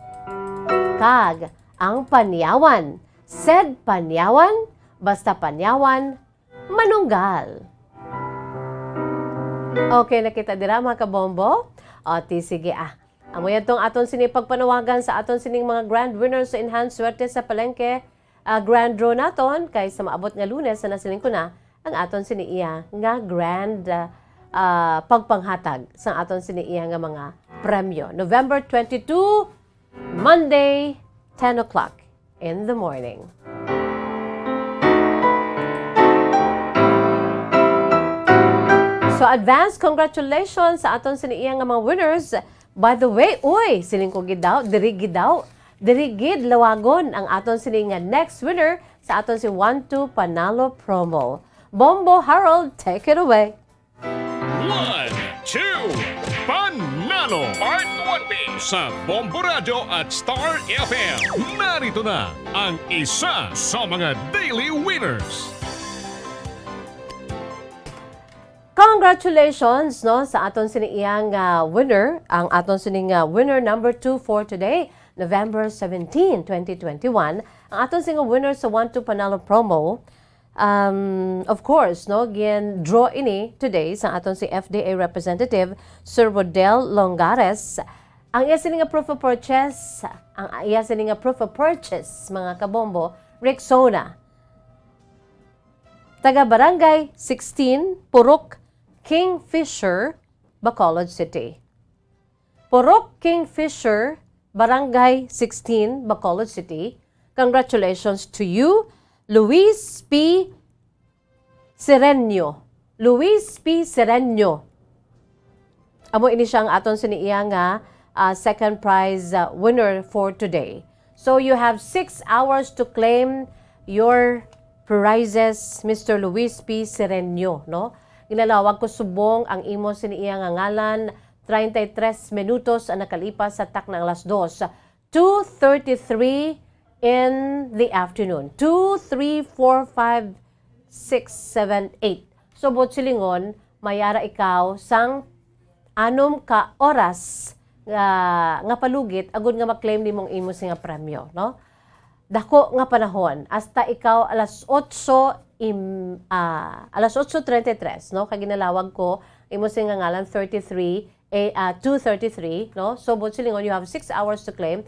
[SPEAKER 11] Kag, ang Panyawan. Said Panyawan, basta Panyawan, manunggal. Okay, nakita dira mga kabombo? O, sige Amo yan tong aton sinipagpanawagan sa aton sining mga grand winners sa Enhanced Swerte sa Palengke grand draw naton kay sa maabot nga Lunes na nasiling ko na ang aton siniiya nga grand pagpanghatag sa aton siniiya nga mga premyo. November 22, Monday, 10 o'clock in the morning. So advance congratulations sa aton siniiya nga mga winners. By the way, siling ko gidaw, dirigid lawagon ang aton sining nga next winner sa aton si 1-2 Panalo promo. Bombo Harold, take it away.
[SPEAKER 6] Palo Part 1B sa Bombo Radio at Star FM. Narito na ang isa sa mga daily winners.
[SPEAKER 11] Congratulations no sa aton siniyang winner, ang aton sining winner number 2 for today, November 17, 2021. Ang aton singa winner sa 1-2 Panalo promo. Of course, no, gin draw ini today sa aton si FDA representative Sir Rodel Longares. Ang iya sining proof of purchase, mga kabombo, Rexona. Taga Barangay 16, Purok, Kingfisher, Bacolod City. Purok Kingfisher, Barangay 16, Bacolod City. Congratulations to you, Luis P. Serenio. Luis P. Serenio. Amo ini siya ang aton siniya nga second prize winner for today. So you have 6 hours to claim your prizes, Mr. Luis P. Serenio, no? Ginalawag ko subong ang imo siniya nga ngalan, 33 minutos ang nakalipas sa tak ng alas 2. 2:33 in the afternoon. 2, 3, 4, 5, 6, 7, 8. So, bot silingon, mayara ikaw sang 6 ka oras nga palugit, agud nga maklaim ni mong imo nga premyo, no? Dako nga panahon, hasta ikaw alas 8:33, no? Kag ginalawag ko, imo nga ngalan 2:33, no? So, bot silingon, you have 6 hours to claim.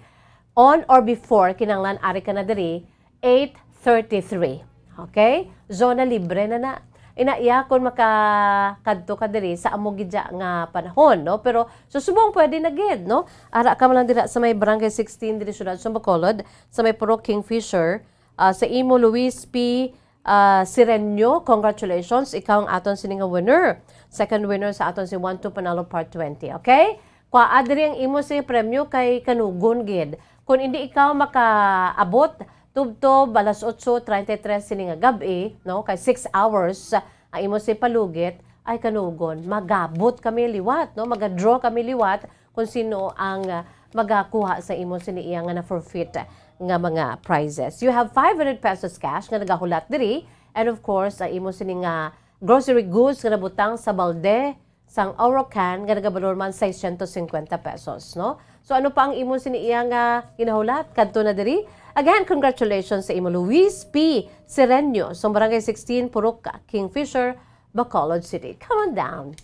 [SPEAKER 11] On or before, kinanglan, ari ka na diri, 8:33. Okay? Zona libre na. Inaiya kung makakadto ka diri sa amogidya nga panahon, no? Pero susubong pwede na gid, no? Ara ka man lang dira sa may Barangay 16 diri syudad sa Bacolod, sa may Purok Kingfisher, sa imo Luis P. Serenio, congratulations, ikaw ang aton sining winner. Second winner sa aton si 1-2 Panalo Part 20, okay? Kwa adri ang imo sing premyo kay kanugon gid. Kung hindi ikaw makaabot tubtob alas 8:33 sini nga gabi, no, kay 6 hours ang imo si palugit, ay kanugon magabot kami liwat, no, magadraw kami liwat kung sino ang magakuha sa imo sini iya nga na forfeit nga mga prizes. You have 500 pesos cash nga nagahulat diri, and of course ang imo sini nga grocery goods nga nabutang sa balde sang Orocan nga nagabalor man 650 pesos, no? So ano pa ang imo sini iya nga ginahulat kadto na diri? Again, congratulations sa imo Luis P. Serenio sa Barangay 16, Purok, Kingfisher, Bacolod City. Come on down.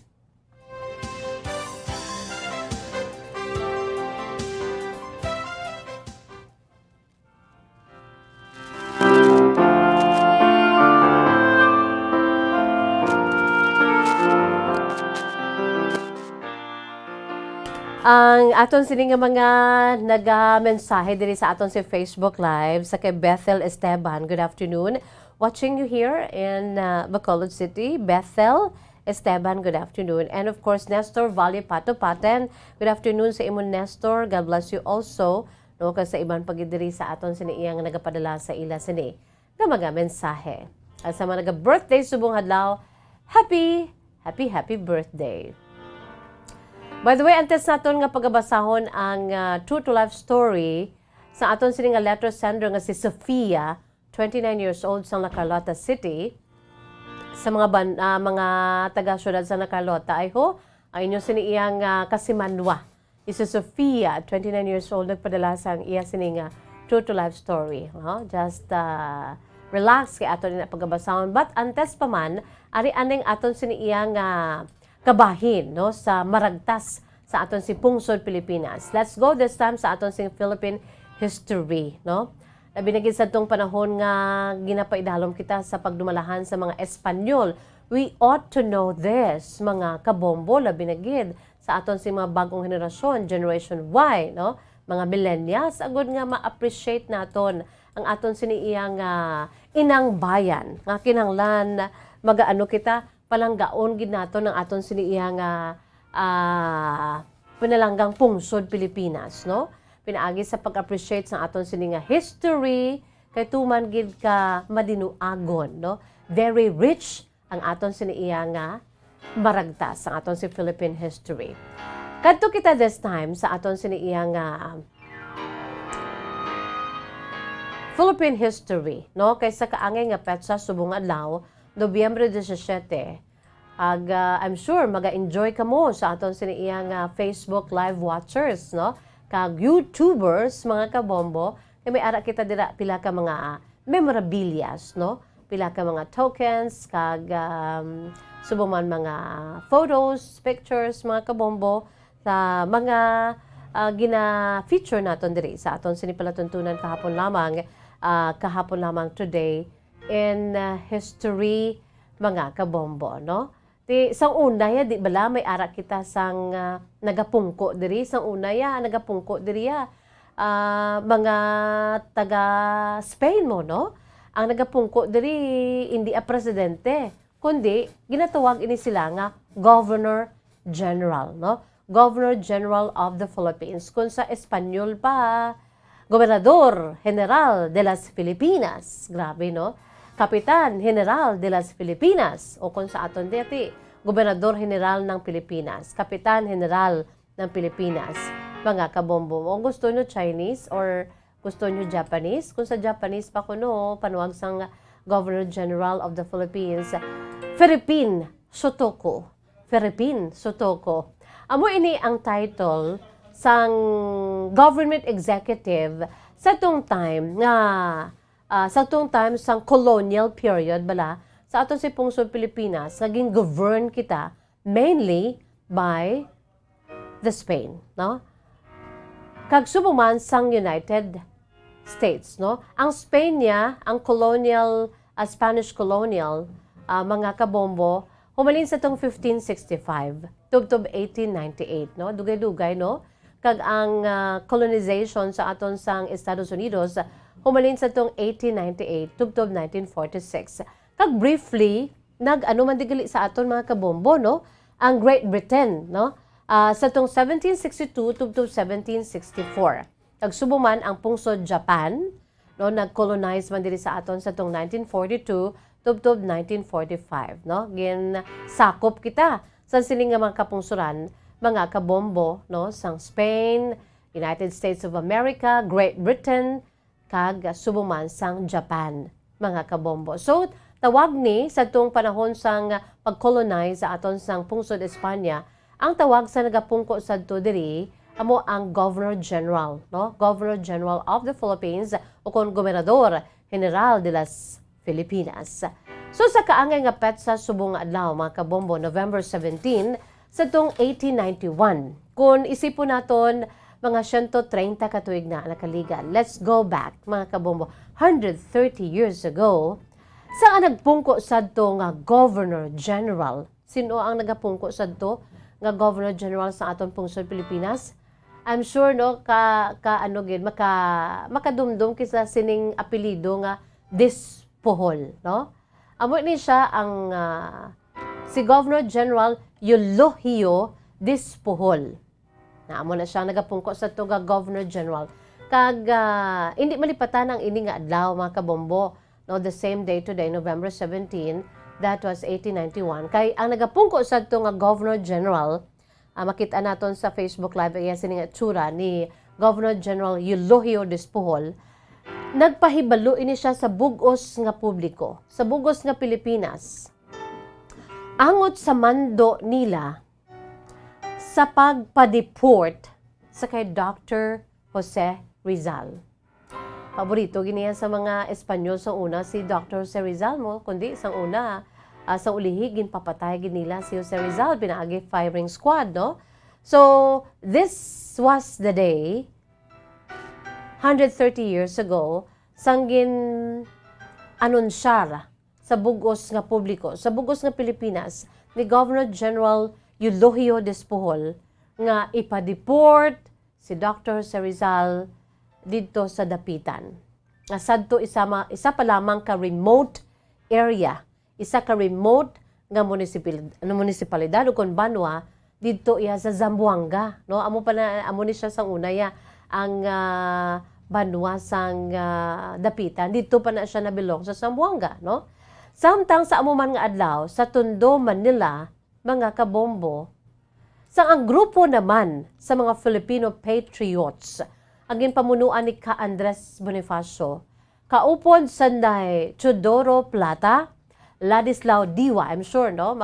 [SPEAKER 11] Ang aton sini nga mga nagamensahe diri sa aton si Facebook Live sa kay Bethel Esteban. Good afternoon. Watching you here in Bacolod City. Bethel Esteban, good afternoon. And of course, Nestor Valle Patopaten. Good afternoon sa imo Nestor. God bless you also. No, kasi sa ibang pagidiri sa aton sini iyang nagapadala sa ila sini nga mga mensahe. At sa mga naga-birthday subong adlaw, happy birthday. By the way, antes naton nga pagabasahon ang true to life story sa aton sini nga letter sender nga si Sofia, 29 years old sa La Carlota City. Sa mga taga-syudad sa La Carlota, ay ho, ang inyo sini iyang kasimanwa. Si Sofia, 29 years old, nagpadala sa iya sini nga true to life story. Just relax kay aton na pagabasahon. But antes pa man, ari aning aton sini iyang kabahin, no, sa maragtas sa aton si Pungsod, Pilipinas. Let's go this time sa aton sing Philippine history, no? Binagid sa itong panahon nga ginapaidalom kita sa pagdumalahan sa mga Espanyol. We ought to know this, mga kabombo, binagid sa aton si mga bagong henerasyon, Generation Y, no? Mga millennials, agud nga ma-appreciate naton ang aton siniiyang inang bayan. Nga kinanglan, magaano kita, palanggaon gid nato ng aton siniiyang pinalanggang Pungsod, Pilipinas, no? Pinaagi sa pag-appreciate sa aton sini nga history kay tuman gid ka madinuagon, no? Very rich ang aton siniiyang maragtas ang aton si Philippine history. Kadto kita this time sa aton siniiyang Philippine history, no? Kaysa kaangay nga petsa subong adlaw, Nobyembre 17. I'm sure maga-enjoy ka mo sa aton siniiyang Facebook live watchers, no? Kag YouTubers, mga kabombo, kay may ara kita dira pila ka mga memorabilias, no? Pila ka mga tokens, kag subong man mga photos, pictures, mga kabombo, sa mga gina-feature naton diri sa aton sinipalatuntunan kahapon lamang today in history, mga kabombo, no? Sang una ya, di bala may ara kita sang nagapungko diri, sang una ya, nagapungko diri ya, mga taga Spain mo, no? Ang nagapungko diri, hindi a presidente, kundi ginatawag ini sila nga Governor General, no? Governor General of the Philippines. Kung sa Espanyol pa, Gobernador General de las Filipinas. Grabe, no? Kapitan General de las Filipinas. O kung sa aton dati, Gobernador General ng Pilipinas. Kapitan General ng Pilipinas. Mga kabombo. O gusto nyo Chinese or gusto nyo Japanese? Kung sa Japanese pa kuno, panuwag sang Governor General of the Philippines, Philippine Sotoko. Philippine Sotoko. Amo ini ang title sang government executive sa tong time sang colonial period bala sa aton si pungsod Pilipinas naging govern kita mainly by the Spain, no? Kag subuman sang United States, no? Ang Spain niya, ang colonial Spanish colonial mga kabombo humalin sa tong 1565 tubtob 1898, no? Dugay-dugay, no? Kag ang colonization sa aton sang Estados Unidos humalin sa tong 1898 tubtob 1946. Kag briefly nag-ano man digali sa aton mga kabombo, no? Ang Great Britain, no? Sa tong 1762 tubtob 1764. Nagsubo man ang pungsod Japan, no? Nag-colonize man diri sa aton sa tong 1942 tubtob 1945, no? Gin sakop kita sa sining nga mga kapungsuran, mga kabombo, no? Sang Spain, United States of America, Great Britain, kag subuman sang Japan, mga kabombo. So, tawag ni sa tong panahon sang pag-colonize sa aton sang pungsod Espanya, ang tawag sa nagapungko sadto diri amo ang Governor General, no? Governor General of the Philippines o kon Gobernador General de las Filipinas. So sa kaangay nga petsa subong adlaw, mga kabombo, November 17 sa tong 1891. Kung isipon naton mga 130 katuig na nakaliga. Let's go back, mga kabombo, 130 years ago. Saan nagpungko sadto nga Governor General? Sino ang nagapungko sadto nga Governor General sa aton pungsod Pilipinas? I'm sure, no, makadumdum kisa sining apelido nga Dispohol, no? Amo ni siya ang si Governor General Eulogio Dispohol. Amo na siya nagapungko sa to nga Governor General. Kag hindi malipatan ang ini nga adlaw, mga kabombo, no, the same day today, November 17, that was 1891. Kay ang nagapungko sa to nga Governor General, makita naton sa Facebook Live ay sining itsura ni Governor General Eulogio Dispohol. Nagpahibalo ini siya sa bugos nga publiko, sa bugos nga Pilipinas. Angot sa mando nila sa pagpa-deport sa kay Dr. Jose Rizal. Paborito giniya sa mga Espanyol sa una si Dr. Jose Rizal mo, kundi sa una sa ulihi ginpapatay nila si Jose Rizal, pinaagi firing squad, no? So this was the day 130 years ago, sanggin anunsyar sa bugos nga publiko, sa bugos nga Pilipinas, ni Governor General Eulogio Dispohol nga ipa-deport si Dr. Jose Rizal dito sa dapitan. Nga sadto isa pa lamang ka remote area, isa ka remote nga munisipalidad o kon banwa dito iya sa Zamboanga, no? Amo ni siya sang una ya ang banwa sang dapitan, dito pa na siya nabilong sa Zamboanga, no? Samtang sa amuman nga adlaw sa Tondo, Manila, mga kabombo, Sang ang grupo naman sa mga Filipino patriots, ang ginpamunuan ni Ka Andres Bonifacio, kaupod sanday Chodoro Plata, Ladislao Diwa, I'm sure, no?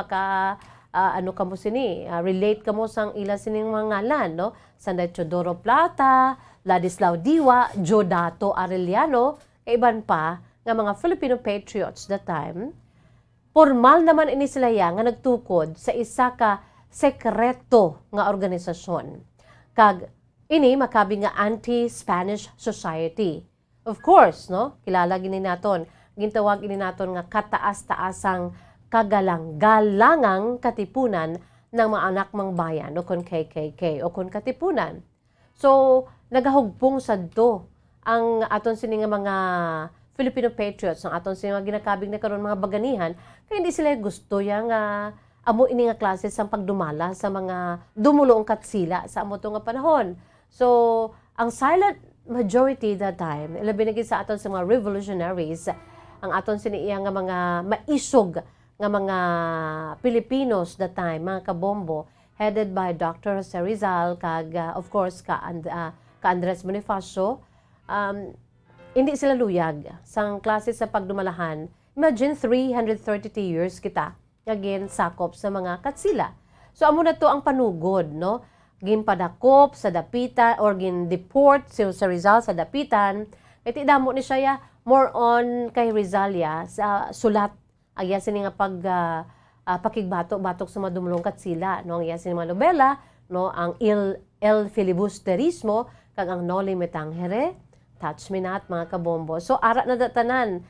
[SPEAKER 11] Ano kamo sini, relate kamo sang ila sining mga ngalan, no? Sanday Chodoro Plata, Ladislao Diwa, Jodato Arellano, iban pa nga mga Filipino patriots that time. Formal naman ini sila nga nagtukod sa isa ka sekreto nga organisasyon. Kag ini makabi nga Anti-Spanish Society. Of course, no? Kilala gini naton. Gintawag ini naton nga kataas-taasang kagalang-galangang katipunan ng mga anak mang bayan o kon KKK o kon katipunan. So, nagahugpong sadto ang aton sini nga mga Filipino patriots, ang aton sini nga ginakabig na karon mga baganihan, kaya hindi sila gusto yang amo ini nga klase sang pagdumala sa mga dumulong katsila sa amo nga panahon. So, ang silent majority that time, ilabi na sa aton sa mga revolutionaries, ang aton siniya nga mga maisog nga mga Filipinos that time, mga kabombo, headed by Dr. Jose Rizal, kag of course ka Andres Bonifacio, hindi sila luyag sang klase sa pagdumalahan. Imagine 332 years kita again sakop sa mga katsila. So amo na to ang panugod, no? Ginpadakop sa dapitan or gin-deport si Rizal sa dapitan. Iti damo ni siya more on kay Rizalya sa sulat agya sini nga pakigbatok-batok sa madumulong katsila, no? Agya sini mga nobela, no? Ang El Filibusterismo kag ang No Limitangere, Touch Me Not, mga kabombo. So ara na datanan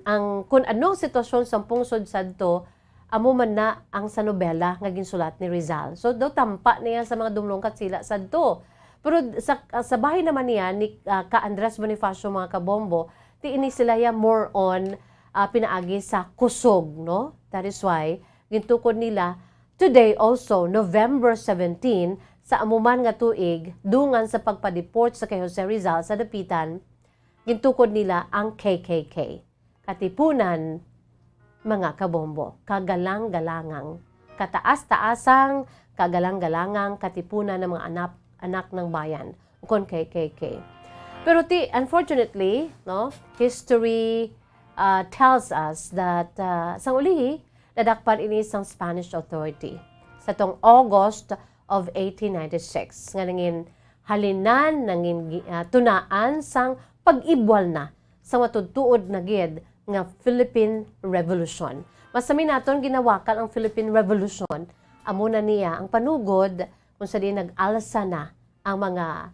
[SPEAKER 11] ang kun anong sitwasyon sa pungsod sadto amo man na ang sa nobela nga ginsulat ni Rizal. So daw tampa niya sa mga dumulong katsila sadto. Pero sa bahay naman niya ni Ka Andres Bonifacio, mga kabombo, tiini sila ya more on pinaagi sa kusog, no? That is why gintukod nila today also November 17 sa amuman nga tuig dungan sa pagpadeport sa kay Jose Rizal sa dapitan, gintukod nila ang KKK. Katipunan, mga kabombo, kagalang-galangang, kataas-taasang kagalang-galangang katipunan ng mga anak ng bayan, kon KKK. Pero unfortunately, no, history tells us that sa ulihi, nadakpan ini sang Spanish authority sa tong August of 1896 nga nangin halinan nangin tunaan sang pag-ibwal na sa matudtuod na gid nga Philippine Revolution. Masami naton ginawakan ang Philippine Revolution, amo na niya ang panugod kung sa di nag-alsa na ang mga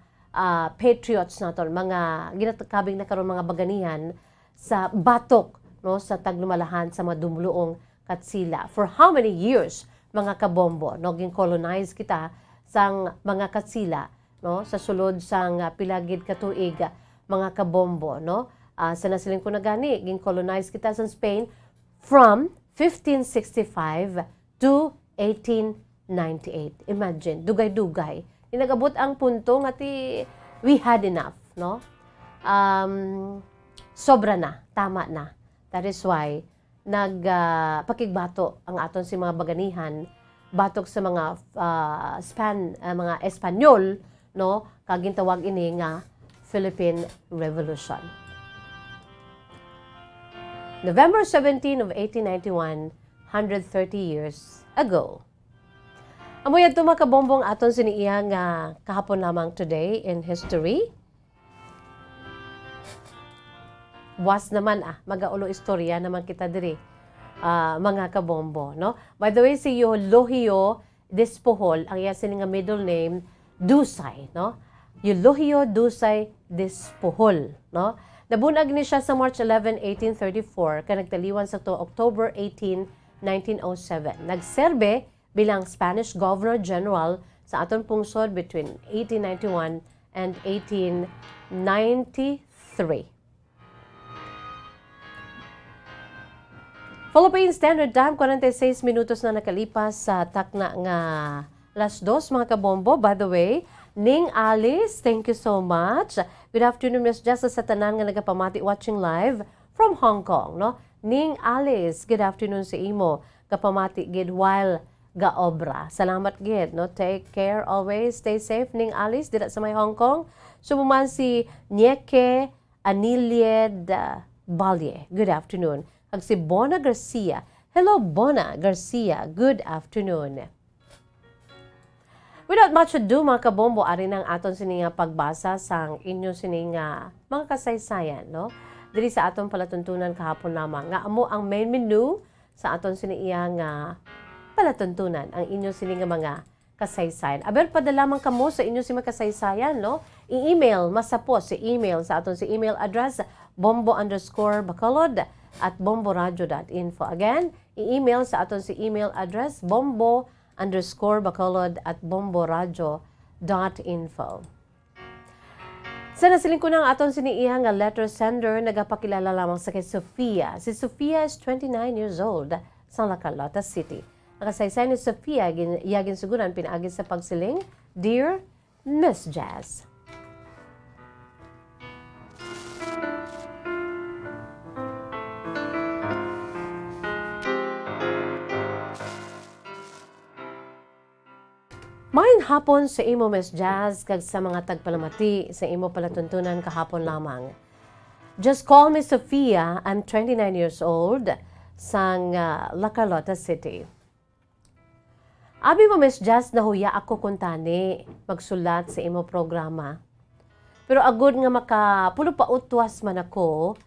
[SPEAKER 11] patriots naton, mga ginakabing na karon mga baganihan sa batok, no, sa taglumalahan sa mga dumuluong katsila. For how many years, mga kabombo, no, gin-colonize kita sang mga katsila, no, sa sulod sang pilagid katuig, mga kabombo, no. Sa nasiling ko na gani, gin-colonize kita sa Spain from 1565 to 1898. Imagine, dugay-dugay. Inagabot ang punto nga we had enough, no? Sobra na, tama na. That is why pakigbato ang aton si mga baganihan batok sa mga mga Espanyol, no? Kaging tawag ini nga Philippine Revolution. November 17 of 1891, 130 years ago. Amoy ato mga kabombong aton siniiya nga kahapon lamang today in history. Was naman magaulo istorya naman kita diri, mga kabombo, no? By the way, si Eulohio Despohol, ang iya sini nga middle name, Dusay, no? Eulohio Dusay Despohol, no? Nabunag ni siya sa March 11, 1834, kaya nagtaliwan sa to October 18, 1907. Nagserbe bilang Spanish Governor General sa aton pungsod between 1891 and 1893. Philippine Standard Time, 46 minutos na nakalipas sa takna nga alas 2, mga kabombo. By the way, Ning Alice, thank you so much. Good afternoon, Miss Jessa sa tanan nga nagapamati watching live from Hong Kong, no? Ning Alice, good afternoon sa imo. Kapamati gid while gaobra. Salamat gid, no? Take care always, stay safe ning Alice dira sa may Hong Kong. Sumuman si Nieke Anilied Balye. Good afternoon. Kag si Bona Garcia. Hello Bona Garcia. Good afternoon. Without much ado, mga kabombo, ari ng aton sininga pagbasa sang inyo sininga mga kasaysayan, no? Diri sa aton palatuntunan kahapon lamang. Nga amo ang main menu sa aton siniya nga palatuntunan, ang inyo sininga mga kasaysayan. Aber padala man kamo sa inyo si mga kasaysayan, no? I-email, masapos si email sa aton si email address bombo_bacolod@bomboradio.info. Again, i-email sa aton si email address bombo_bacolod@bomboradio.info. Sa nasiling ko ng aton siniiha nga letter sender, nagapakilala lamang sa kay Sofia. Si Sofia is 29 years old sa La Carlota City. Ang kasaysay ni Sofia, iyagin siguran pinaagin sa pagsiling, Dear Miss Jazz. Maayong hapon sa imo, Miss Jazz, kag sa mga tagpalamati sa imo palatuntunan kahapon lamang. Just call me Sofia. I'm 29 years old sang La Carlota City. Abi mo, Miss Jazz, nahuya ako kuntani magsulat sa imo programa. Pero agud nga makapulo pa utwas man ako,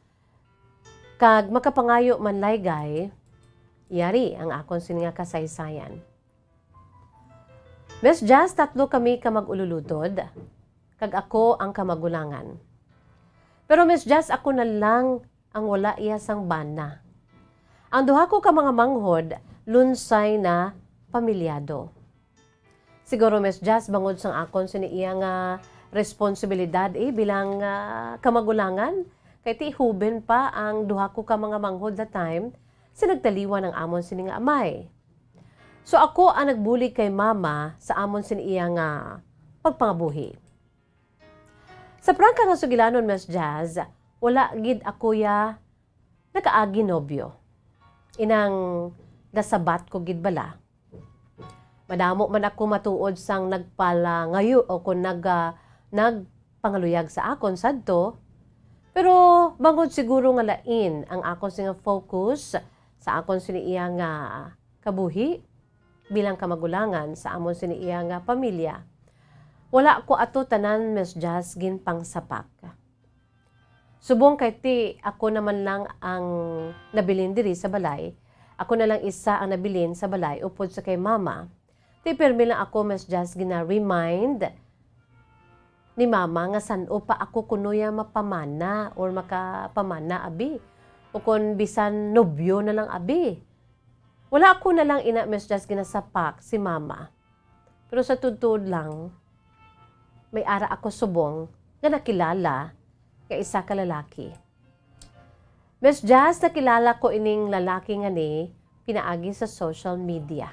[SPEAKER 11] kag makapangayo man laygay, yari ang akon sininga kasaysayan. Miss Jazz, tatlo kami ka mag-ululutod, kag ako ang kamagulangan. Pero Miss Jazz, ako na lang ang wala iya sang bana. Ang duha ko ka mga manghod, lunsay na pamilyado. Siguro Miss Jazz, bangod sang akon siniiya nga responsibilidad bilang kamagulangan, kay ti huben pa ang duha ko ka mga manghod that time, sinagtaliwan ang amon sini nga amay. So ako ang nagbuli kay mama sa amon siniya nga pagpangabuhi. Sa prangka nga sugilanon, Miss Jazz, wala gid ako ya nakaagi nobyo. Inang gasabat ko gid bala. Madamo man ako matuod sang nagpala ngayo o kung nagpangaluyag sa akon sadto. Pero bangod siguro nga lain ang akon singa focus sa akon siniya nga kabuhi bilang kamagulangan sa amon siniiya nga pamilya. Wala ko ato tanan, Miss Jazz, ginpang sapak. Subong kay ti ako naman lang ang nabilin diri sa balay. Ako na lang isa ang nabilin sa balay upod sa kay mama. Ti permi lang ako, Miss Jazz, gina-remind ni mama nga san-o pa ako kunuya mapamana or makapamana abi. O kon bisan nobyo na lang abi. Wala ako na lang ina, Miss Jazz, ginasapak si mama. Pero sa tudtod lang, may ara ako subong na nakilala kay isa ka lalaki. Miss Jazz, nakilala ko ining lalaki nga ni pinaagi sa social media.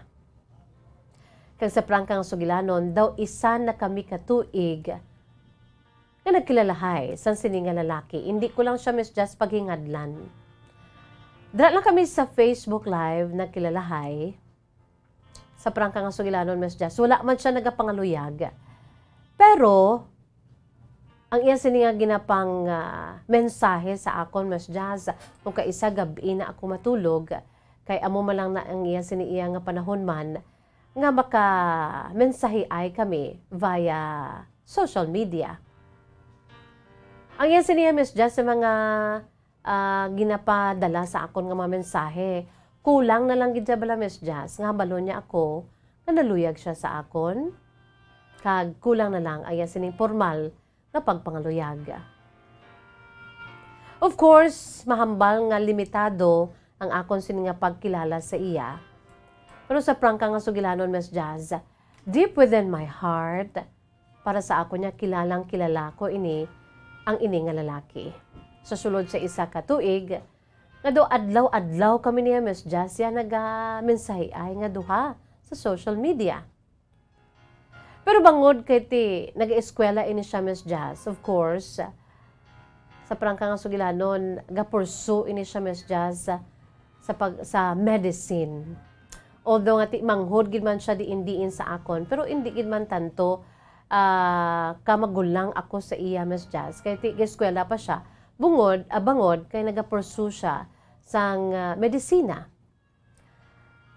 [SPEAKER 11] Kag sa prangkang sugilanon, daw isa na kami katuig na nagkilalahay sa sininga lalaki. Hindi ko lang siya, Miss Jazz, paghingadlan. Dala lang kami sa Facebook Live na kilalahay sa prangka nga sugilanon, Miss Jazz. Wala man siya nagapangaluyag. Pero, ang iya sininga ginapang mensahe sa akon, Miss Jazz, kung kaisa gabi na ako matulog, kay amo man lang na ang iya siniya nga panahon man, nga maka mensahe ay kami via social media. Ang iya siniya, Miss Jazz, sa mga ginapadala sa akon nga mga mensahe. Kulang na lang gid bala, Miss Jazz, nga balo niya ako nga naluyag siya sa akon. Kag kulang na lang ay sining formal na pagpangaluyag. Of course, mahambal nga limitado ang akon sining nga pagkilala sa iya. Pero sa prangka nga sugilanon, Miss Jazz, deep within my heart, para sa ako niya kilalang kilala ko ini ang ini nga lalaki. Sa sulod sa isa ka tuig, nga do adlaw-adlaw kami niya, Miss Jazz, ya nag-mensahe ay nga duha sa social media. Pero bangod kay ti nag-eskwela ini siya, Miss Jazz, of course, sa prangka nga sugilanon, ga-pursue ini siya, Miss Jazz, sa medicine. Although nga ti manghod gid man siya diin sa akon, pero hindi gid man tanto kamagulang ako sa iya, Miss Jazz. Kay ti eskwela pa siya. Bangod kay nagapursue siya sang medisina.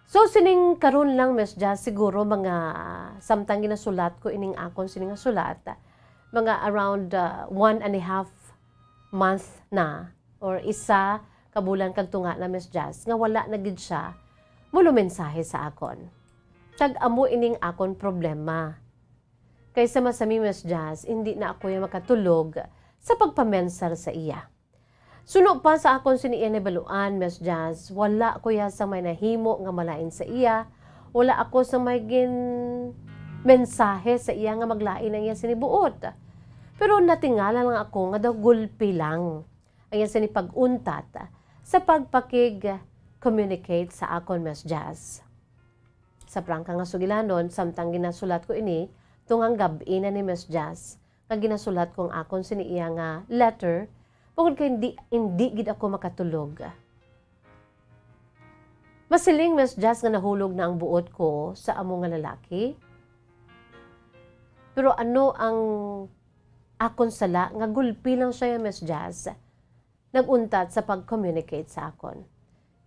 [SPEAKER 11] So sining karon lang, Miss Jazz, siguro mga samtang ginasulat ko ining akon sining nga sulat, mga around 1.5 month na or isa kabulan kag tunga na, Miss Jazz, nga wala na gid siya mulo mensahe sa akon. Tag amo ining akon problema. Kaysa masami, Miss Jazz, hindi na ako yung makatulog sa pagpamensar sa iya. Suno pa sa akon sini iya nabaluan, Miss Jazz, wala ko ya sa may nahimo nga malain sa iya, wala ako sa may mensahe sa iya nga maglain ang iya sinibuot. Pero natingala lang ako nga daw gulpi lang ang iya sinipag-untat sa pagpakig-communicate sa akon, Miss Jazz. Sa prangka nga sugilanon, samtang ginasulat ko ini, tungang gabi na ni Miss Jazz, nga ginasulat kong akon sini iya nga letter, bukod kay hindi gid ako makatulog. Masiling, Miss Jazz, nga nahulog na ang buot ko sa amo nga lalaki. Pero ano ang akon sala, nga gulpi lang siya, Miss Jazz, naguntat sa pag-communicate sa akon.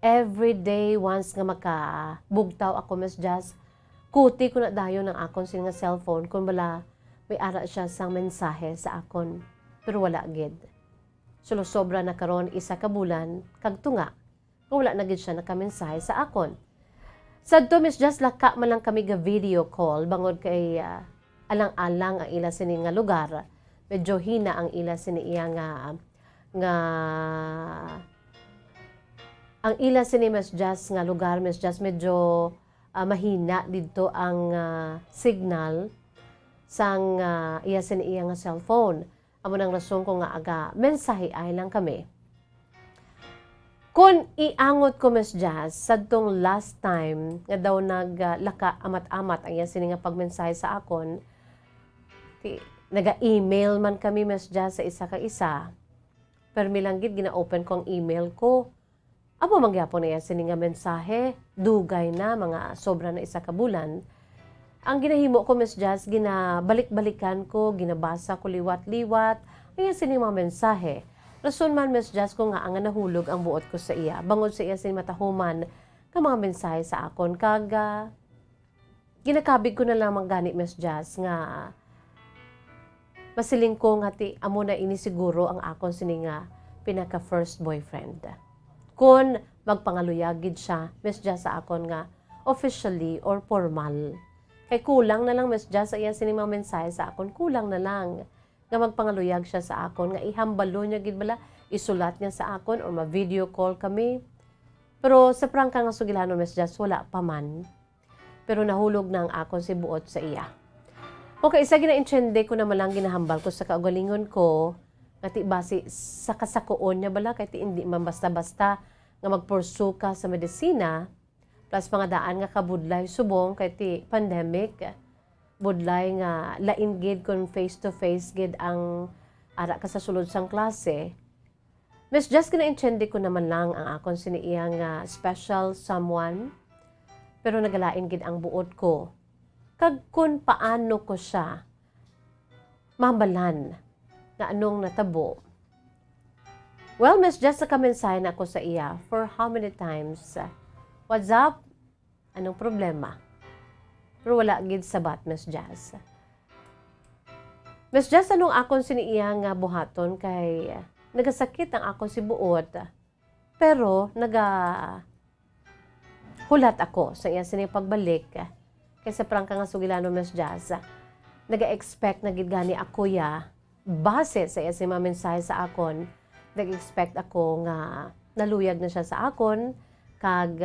[SPEAKER 11] Every day, once nga makabugtaw ako, Miss Jazz, kuti ko na dayon ng akon sila nga cellphone kung wala may ara siya sang mensahe sa akon. Pero wala gid. So sobra na karon isa ka bulan kag tunga kung wala na gid siya nakamensahe sa akon. Sadto, Miss Jazz, laka man lang kami ga video call bangod kay alang-alang ang ila sini nga lugar. Medyo hina ang ila sini iya nga ang ila sini, Miss Jazz, nga lugar, Miss Jazz, medyo mahina dito ang signal sang iya sini iya nga cellphone. Amo nang rason ko nga aga mensahe ay lang kami. Kung iangot ko, Miss Jazz, sadtong last time nga daw naglaka amat-amat ang iya sini nga pagmensahe sa akon, naga-email man kami, Miss Jazz, sa isa ka isa. Pero milanggit gina-open ko ang email ko. Amo mangyapon na iya sini nga mensahe, dugay na mga sobra na isa ka bulan. Ang ginahimo ko, Miss Jazz, ginabalik-balikan ko, ginabasa ko liwat-liwat, ang sini mga mensahe. Rason man, Miss Jazz, ko nga ang nahulog ang buot ko sa iya. Bangod sa iya sini matahuman ka mga mensahe sa akon. Kaga, ginakabig ko na lang gani, Miss Jazz, nga masiling ko nga ti amo na ini siguro ang akon sini nga pinaka-first boyfriend. Kung magpangaluyagid siya, Miss Jazz, sa akon nga officially or formal. Kay kulang na lang, Miss Jazz, sa iya sini mga mensahe sa akon, kulang na lang nga magpangaluyag siya sa akon, nga ihambalo niya gid bala, isulat niya sa akon or ma-video call kami. Pero sa prangka nga sugilano, Miss Jazz, wala pa man. Pero nahulog na ang akon si buot sa iya. Okay, isa gina-intende ko na malang ginahambal ko sa kaugalingon ko, nga ti base sa kasakuon niya bala, kay ti hindi man basta-basta nga magpursue ka sa medisina, plus mga daan nga kabudlay subong kay ti pandemic, budlay nga lain gid kon face-to-face gid ang ara ka sa sulod sang klase. Miss Jazz, kina-intende ko naman lang ang akon sini iyang special someone, pero nagalain gid ang buot ko. Kag kun paano ko siya mabalan na anong natabo. Well, Miss Jazz, kamensahe na ako sa iya for how many times? What's up? Anong problema? Pero wala gid sabat, Miss Jazz. Miss Jazz, anong akon sini iya nga buhaton kay nagasakit ang akon si buot. Pero hulat ako sa iya sini pagbalik. Kaysa prangka nga sugilano, Miss Jazz, naga-expect na gid gani ako ya base sa iya sini mga mensahe sa akon. Nag-expect ako nga naluyag na siya sa akon, kag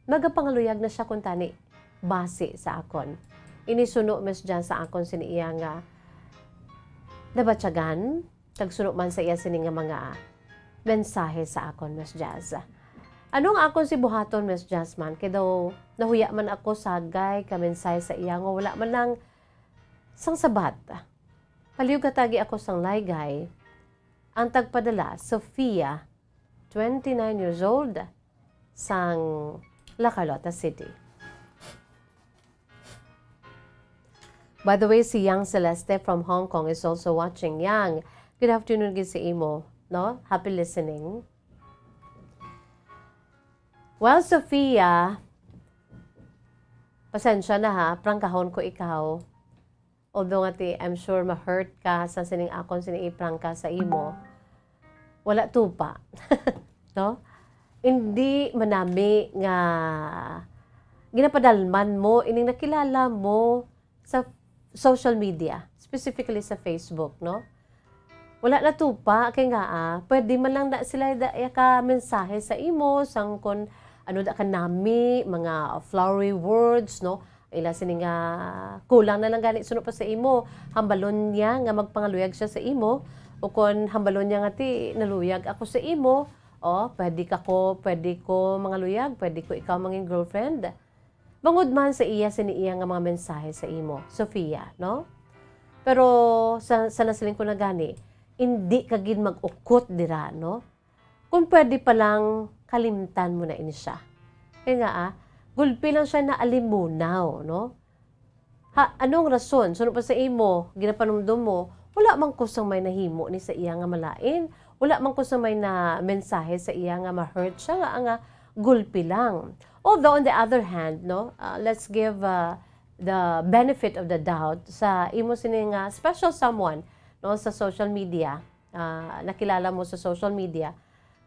[SPEAKER 11] magapangaluyag na siya kung tani base sa akon. Inisuno, Miss Jazz, sa akon sini iya nga nabatyagan, kag suno man sa iya sini nga mga mensahe sa akon, Miss Jazz. Anong akon si buhaton, Miss Jazz, man? Kaya daw nahuya man ako sagay ka mensahe sa iya nga wala man lang sang sabat. Paliw katagi ako sang laygay. Ang tagpadala, Sofia, 29 years old, sang La Carlota City. By the way, si Yang Celeste from Hong Kong is also watching. Yang, good afternoon gid sa imo, no? Happy listening. Well, Sophia, pasensya na ha, prangkahon ko ikaw. Although nga ti, I'm sure ma-hurt ka sa sining akon sining iprangka sa imo. Wala tupa. No? Hindi manami nga ginapadalman mo, ining nakilala mo sa social media, specifically sa Facebook, no? Wala na tupa, kaya nga pwede man lang na sila ka mensahe sa imo, sang kon ano da ka nami, mga flowery words, no? Ila sini nga kulang na lang gani suno pa sa imo, hambalon niya nga magpangaluyag siya sa imo, o kon hambalon niya nga ti naluyag ako sa imo, pwede ko mangaluyag, pwede ko ikaw manging girlfriend. Bangod man sa iya sini iya nga mga mensahe sa imo, Sophia, no? Pero sa nasiling ko na gani, hindi ka gid mag-ukot dira, no? Kung pwede pa lang kalimtan mo na ini siya. Kaya nga gulpi lang siya na alimunaw, no? Anong rason? Suno pa sa imo, ginapanumdum mo, wala man kusang may nahimo ni sa iya nga malain, wala man kusang may na mensahe sa iya nga ma-hurt siya nga gulpi lang. Although on the other hand, no, let's give the benefit of the doubt sa imo sining special someone, no, sa social media, nakilala mo sa social media.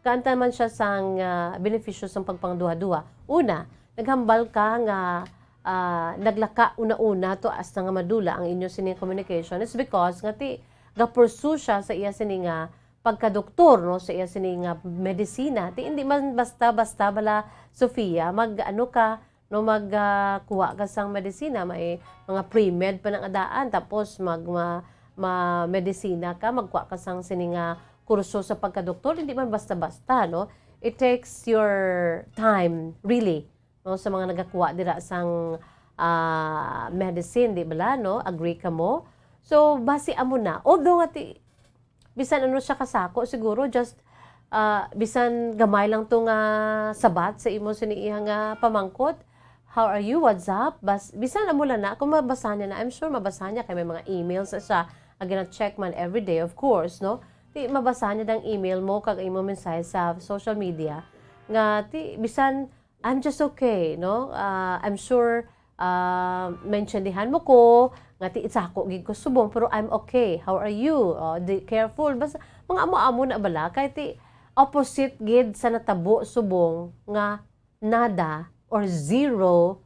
[SPEAKER 11] Kaanta man siya sang benepisyo sang pagpangduha-duha. Una, naghambal ka nga naglaka una-una to as nga madula ang inyo sining communication. It's because nga ti ga-pursue siya sa iya sining pagkadoktor, no, sa iya sining medisina. Ti hindi man basta-basta bala, Sophia, mag-ano ka, no, magkuha ka sang medisina, may mga pre-med pa ng adaan, tapos medisina ka, magkuha ka sang sining kurso sa pagkadoktor, hindi man basta-basta, no? It takes your time, really, no, sa mga nagakuha dira sang medicine, di ba, no? Agree ka mo? So, base amo na. Although, bisan ano siya kasako, siguro, just, bisan gamay lang to nga sabat sa imo siniihang pamangkot. How are you? What's up? Bisan amo lang na, kung mabasa niya na, I'm sure mabasa niya, kaya may mga emails siya, check man every day, of course, no? Ti mabasa niya dang email mo kag imo mensahe sa social media nga ti bisan I'm just okay, no? I'm sure mentiondihan mo ko nga ti isako gid ko subong pero I'm okay. How are you? Careful basta mga amo-amo na bala kay ti opposite gid sa natabo subong nga nada or zero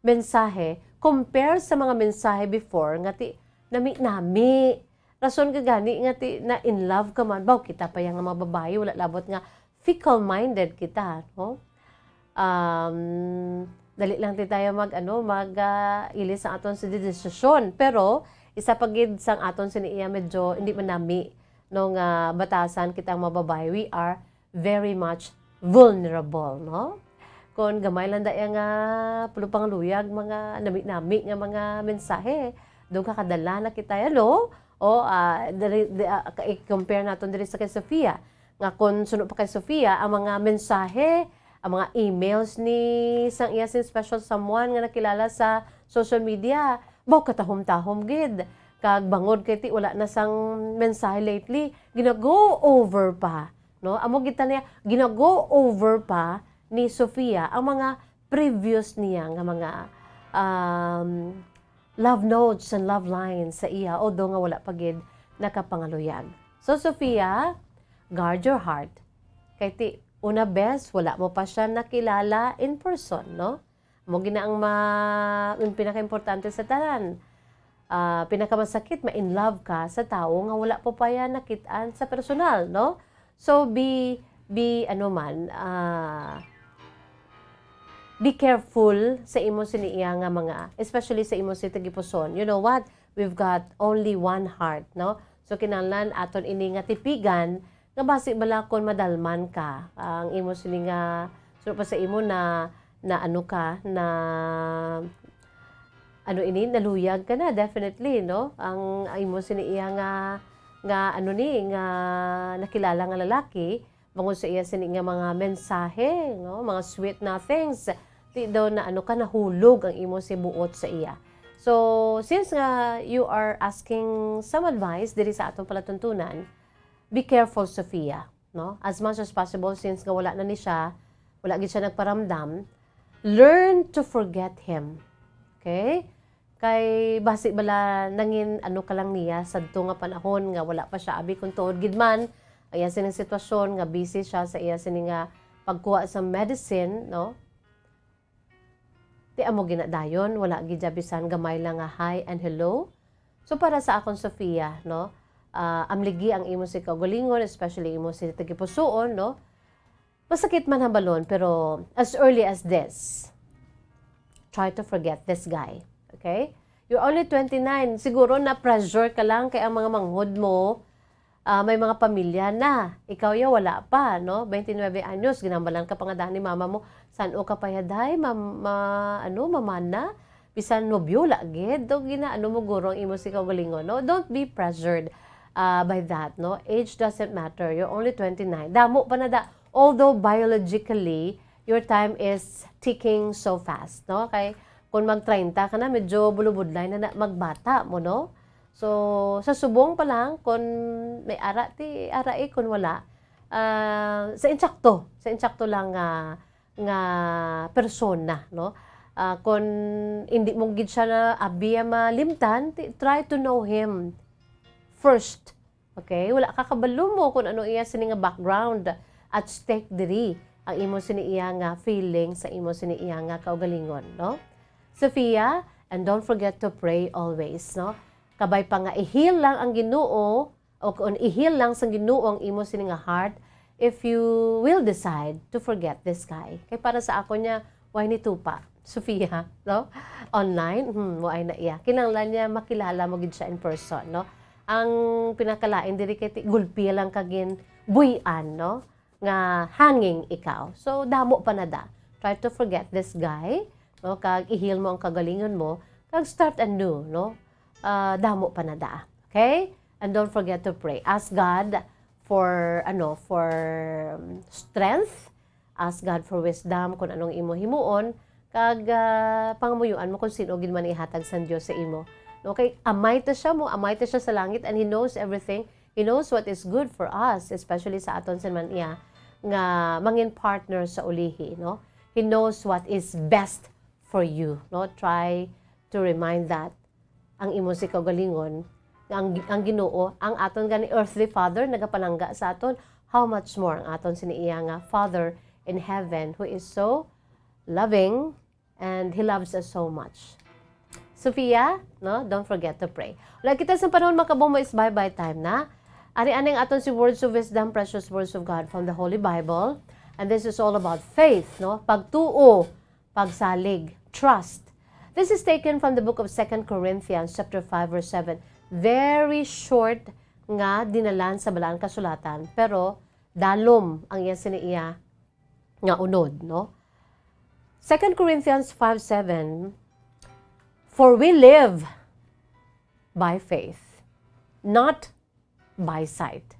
[SPEAKER 11] mensahe compare sa mga mensahe before nga ti nami rason ka gani nga ti na in love ka man baw kita pa yang mga babae wala labot nga fickle minded kita, no? Dali lang ti tayo ilis ang aton sa desisyon pero isa pagid sang aton siniya medyo hindi man nami nung batasan kitang mga babae, we are very much vulnerable, no? Kung gamay lang daya nga pulupang luyag mga nami nga mga mensahe doon kakadala na kita no? I-compare natin diri sa kay Sophia. Nga kung sunod pa kay Sophia, ang mga mensahe, ang mga emails ni sang iya sin special someone nga nakilala sa social media, baw katahom-tahom gid. Kag bangod kay ti wala na sang mensahe lately, ginago over pa, no? Amo kita niya ginago over pa ni Sophia ang mga previous niya nga mga love notes and love lines sa iya, although nga wala pagid nakapangaluyag. So, Sophia, guard your heart. Kay ti, una best, wala mo pa siya nakilala in person, no? Mo gina ang pinaka-importante sa tanan. Pinakamasakit, ma-in love ka sa tao nga wala po pa yan nakitaan sa personal, no? So, be careful sa imo siniya nga mga, especially sa imo si tagipuson. You know what? We've got only one heart, no? So kinahanglan aton ini nga tipigan nga basi bala kon madalman ka ang imo sini nga so pa sa imo na naluyag ka na definitely, no? Ang imo siniya nga nakilala nga lalaki bangod sa iya sini nga mga mensahe, no? Mga sweet nothings. Di daw na nahulog ang imo si buot sa iya. So, since nga you are asking some advice diri sa atong palatuntunan, be careful, Sophia, no? As much as possible, since nga wala na ni siya, wala gid siya nagparamdam, learn to forget him. Okay? Kay basi bala nangin ano ka lang niya sadto nga panahon nga wala pa siya abi kun tuod gid man iya sining sitwasyon nga busy siya sa iya sining nga pagkuha sa medicine, no? Di amo ginadayon, wala gid bisan gamay lang nga hi and hello. So para sa akon, Sophia, no? Amligi ang imo si kaugalingon, especially imo si tagipusoon, no? Masakit man ang balon, pero as early as this, try to forget this guy. Okay? You're only 29. Siguro na pressure ka lang kay ang mga manghod mo, may mga pamilya na. Ikaw ya wala pa, no? 29 anyos, ginambalan ka pa nga daan ni mama mo. San o ka pa yaday, mamana? Bisan nobyo lagid. Do gina ano mo guro ang imo si kaugalingon, no? Don't be pressured by that, no? Age doesn't matter. You're only 29. Damo pa na da. Although biologically, your time is ticking so fast, no? Kay kung mag-30 ka na, medyo bulubudlay na magbata mo, no? So, sa subong pa lang, kung may ara, kung wala, sa insakto lang nga persona, no? Kung hindi mong gid siya na abiya malimtan, try to know him first. Okay? Wala ka kabalo mo kung ano iya sini nga background at stake diri ang imo sini iya nga feeling sa imo sini iya nga kaugalingon, no? Sophia, and don't forget to pray always, no? Kabay pa nga ihil lang ang Ginoo o kung ihil lang sa Ginoo ang imo sini nga heart if you will decide to forget this guy. Kay para sa ako niya, why ni tupa? Sophia, no? Online, why na iya. Kinahanglan niya makilala mo gid siya in person, no? Ang pinakalain diri kay gulpi lang kagin buyan, no? Nga hanging ikaw. So damo pa na da. Try to forget this guy, no? Kag ihil mo ang kagalingon mo, kag start anew, no? Damo pa na da. Okay? And don't forget to pray. Ask God for strength. Ask God for wisdom kung anong imo himuon. Kag pangamuyuan mo kung sino gid man ihatag sa Dios sa imo. Okay? Amay ta siya sa langit, and He knows everything. He knows what is good for us, especially sa aton sa man iya nga mangin partner sa ulihi, no? He knows what is best for you, no? Try to remind that ang imo si kaugalingon, ang Ginoo, ang aton gani earthly father nagapanangga sa aton, how much more ang aton siniiya nga Father in heaven who is so loving and He loves us so much. Sophia, no, don't forget to pray. Wala kita sa panahon makabombo is bye-bye time na. Ani-aning aton si words of wisdom, precious words of God from the Holy Bible. And this is all about faith, no? Pagtuo, pagsalig, trust. This is taken from the book of 2 Corinthians chapter 5 verse 7. Very short nga dinalan sa balaan kasulatan, pero dalom ang iya siniiya nga unod, no? 2 Corinthians 5:7. For we live by faith, not by sight.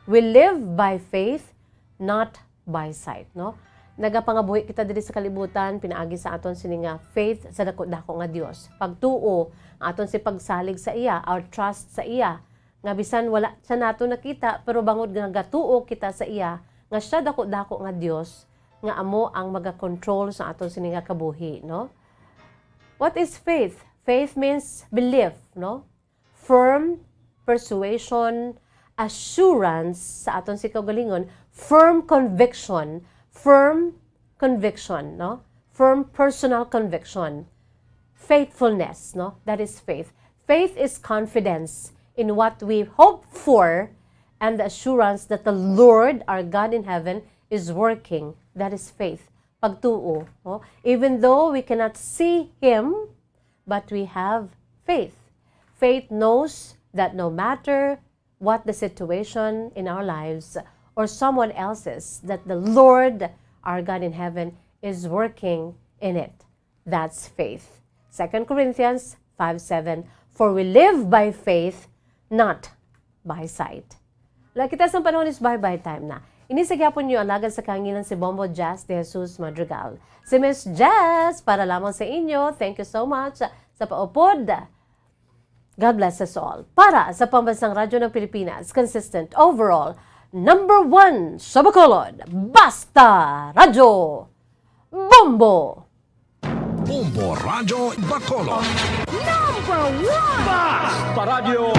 [SPEAKER 11] We live by faith, not by sight, no? Nagapangabuhi kita diri sa kalibutan, pinaagi sa aton sini nga faith sa dako-dako nga Dios. Pagtuo, aton si pagsalig sa iya, our trust sa iya. Nga bisan wala sa nato nakita, pero bangod nga gatuo kita sa iya, nga siya dako-dako nga Dios, nga amo ang maga-control sa aton sini nga kabuhi, no? What is faith? Faith means belief, no? Firm persuasion, assurance sa aton si kaugalingon, firm conviction, no? Firm personal conviction. Faithfulness, no? That is faith. Faith is confidence in what we hope for and the assurance that the Lord, our God in heaven, is working. That is faith. Pagtuo, no? Even though we cannot see Him, but we have faith. Faith knows that no matter what the situation in our lives or someone else's, that the Lord, our God in heaven, is working in it. That's faith. 2 Corinthians 5:7. For we live by faith, not by sight. Like kita sa panahon is bye-bye time na. Inisagapon niyo alagad sa kangilan si Bombo Jazz de Jesus-Madrigal. Si Miss Jazz, para lamang sa inyo, thank you so much sa paupod. God bless us all. Para sa Pambansang Radyo ng Pilipinas, consistent overall, #1 sa Bacolod, Basta Radyo Bombo!
[SPEAKER 9] Bombo Radyo Bacolod.
[SPEAKER 10] Basta Radio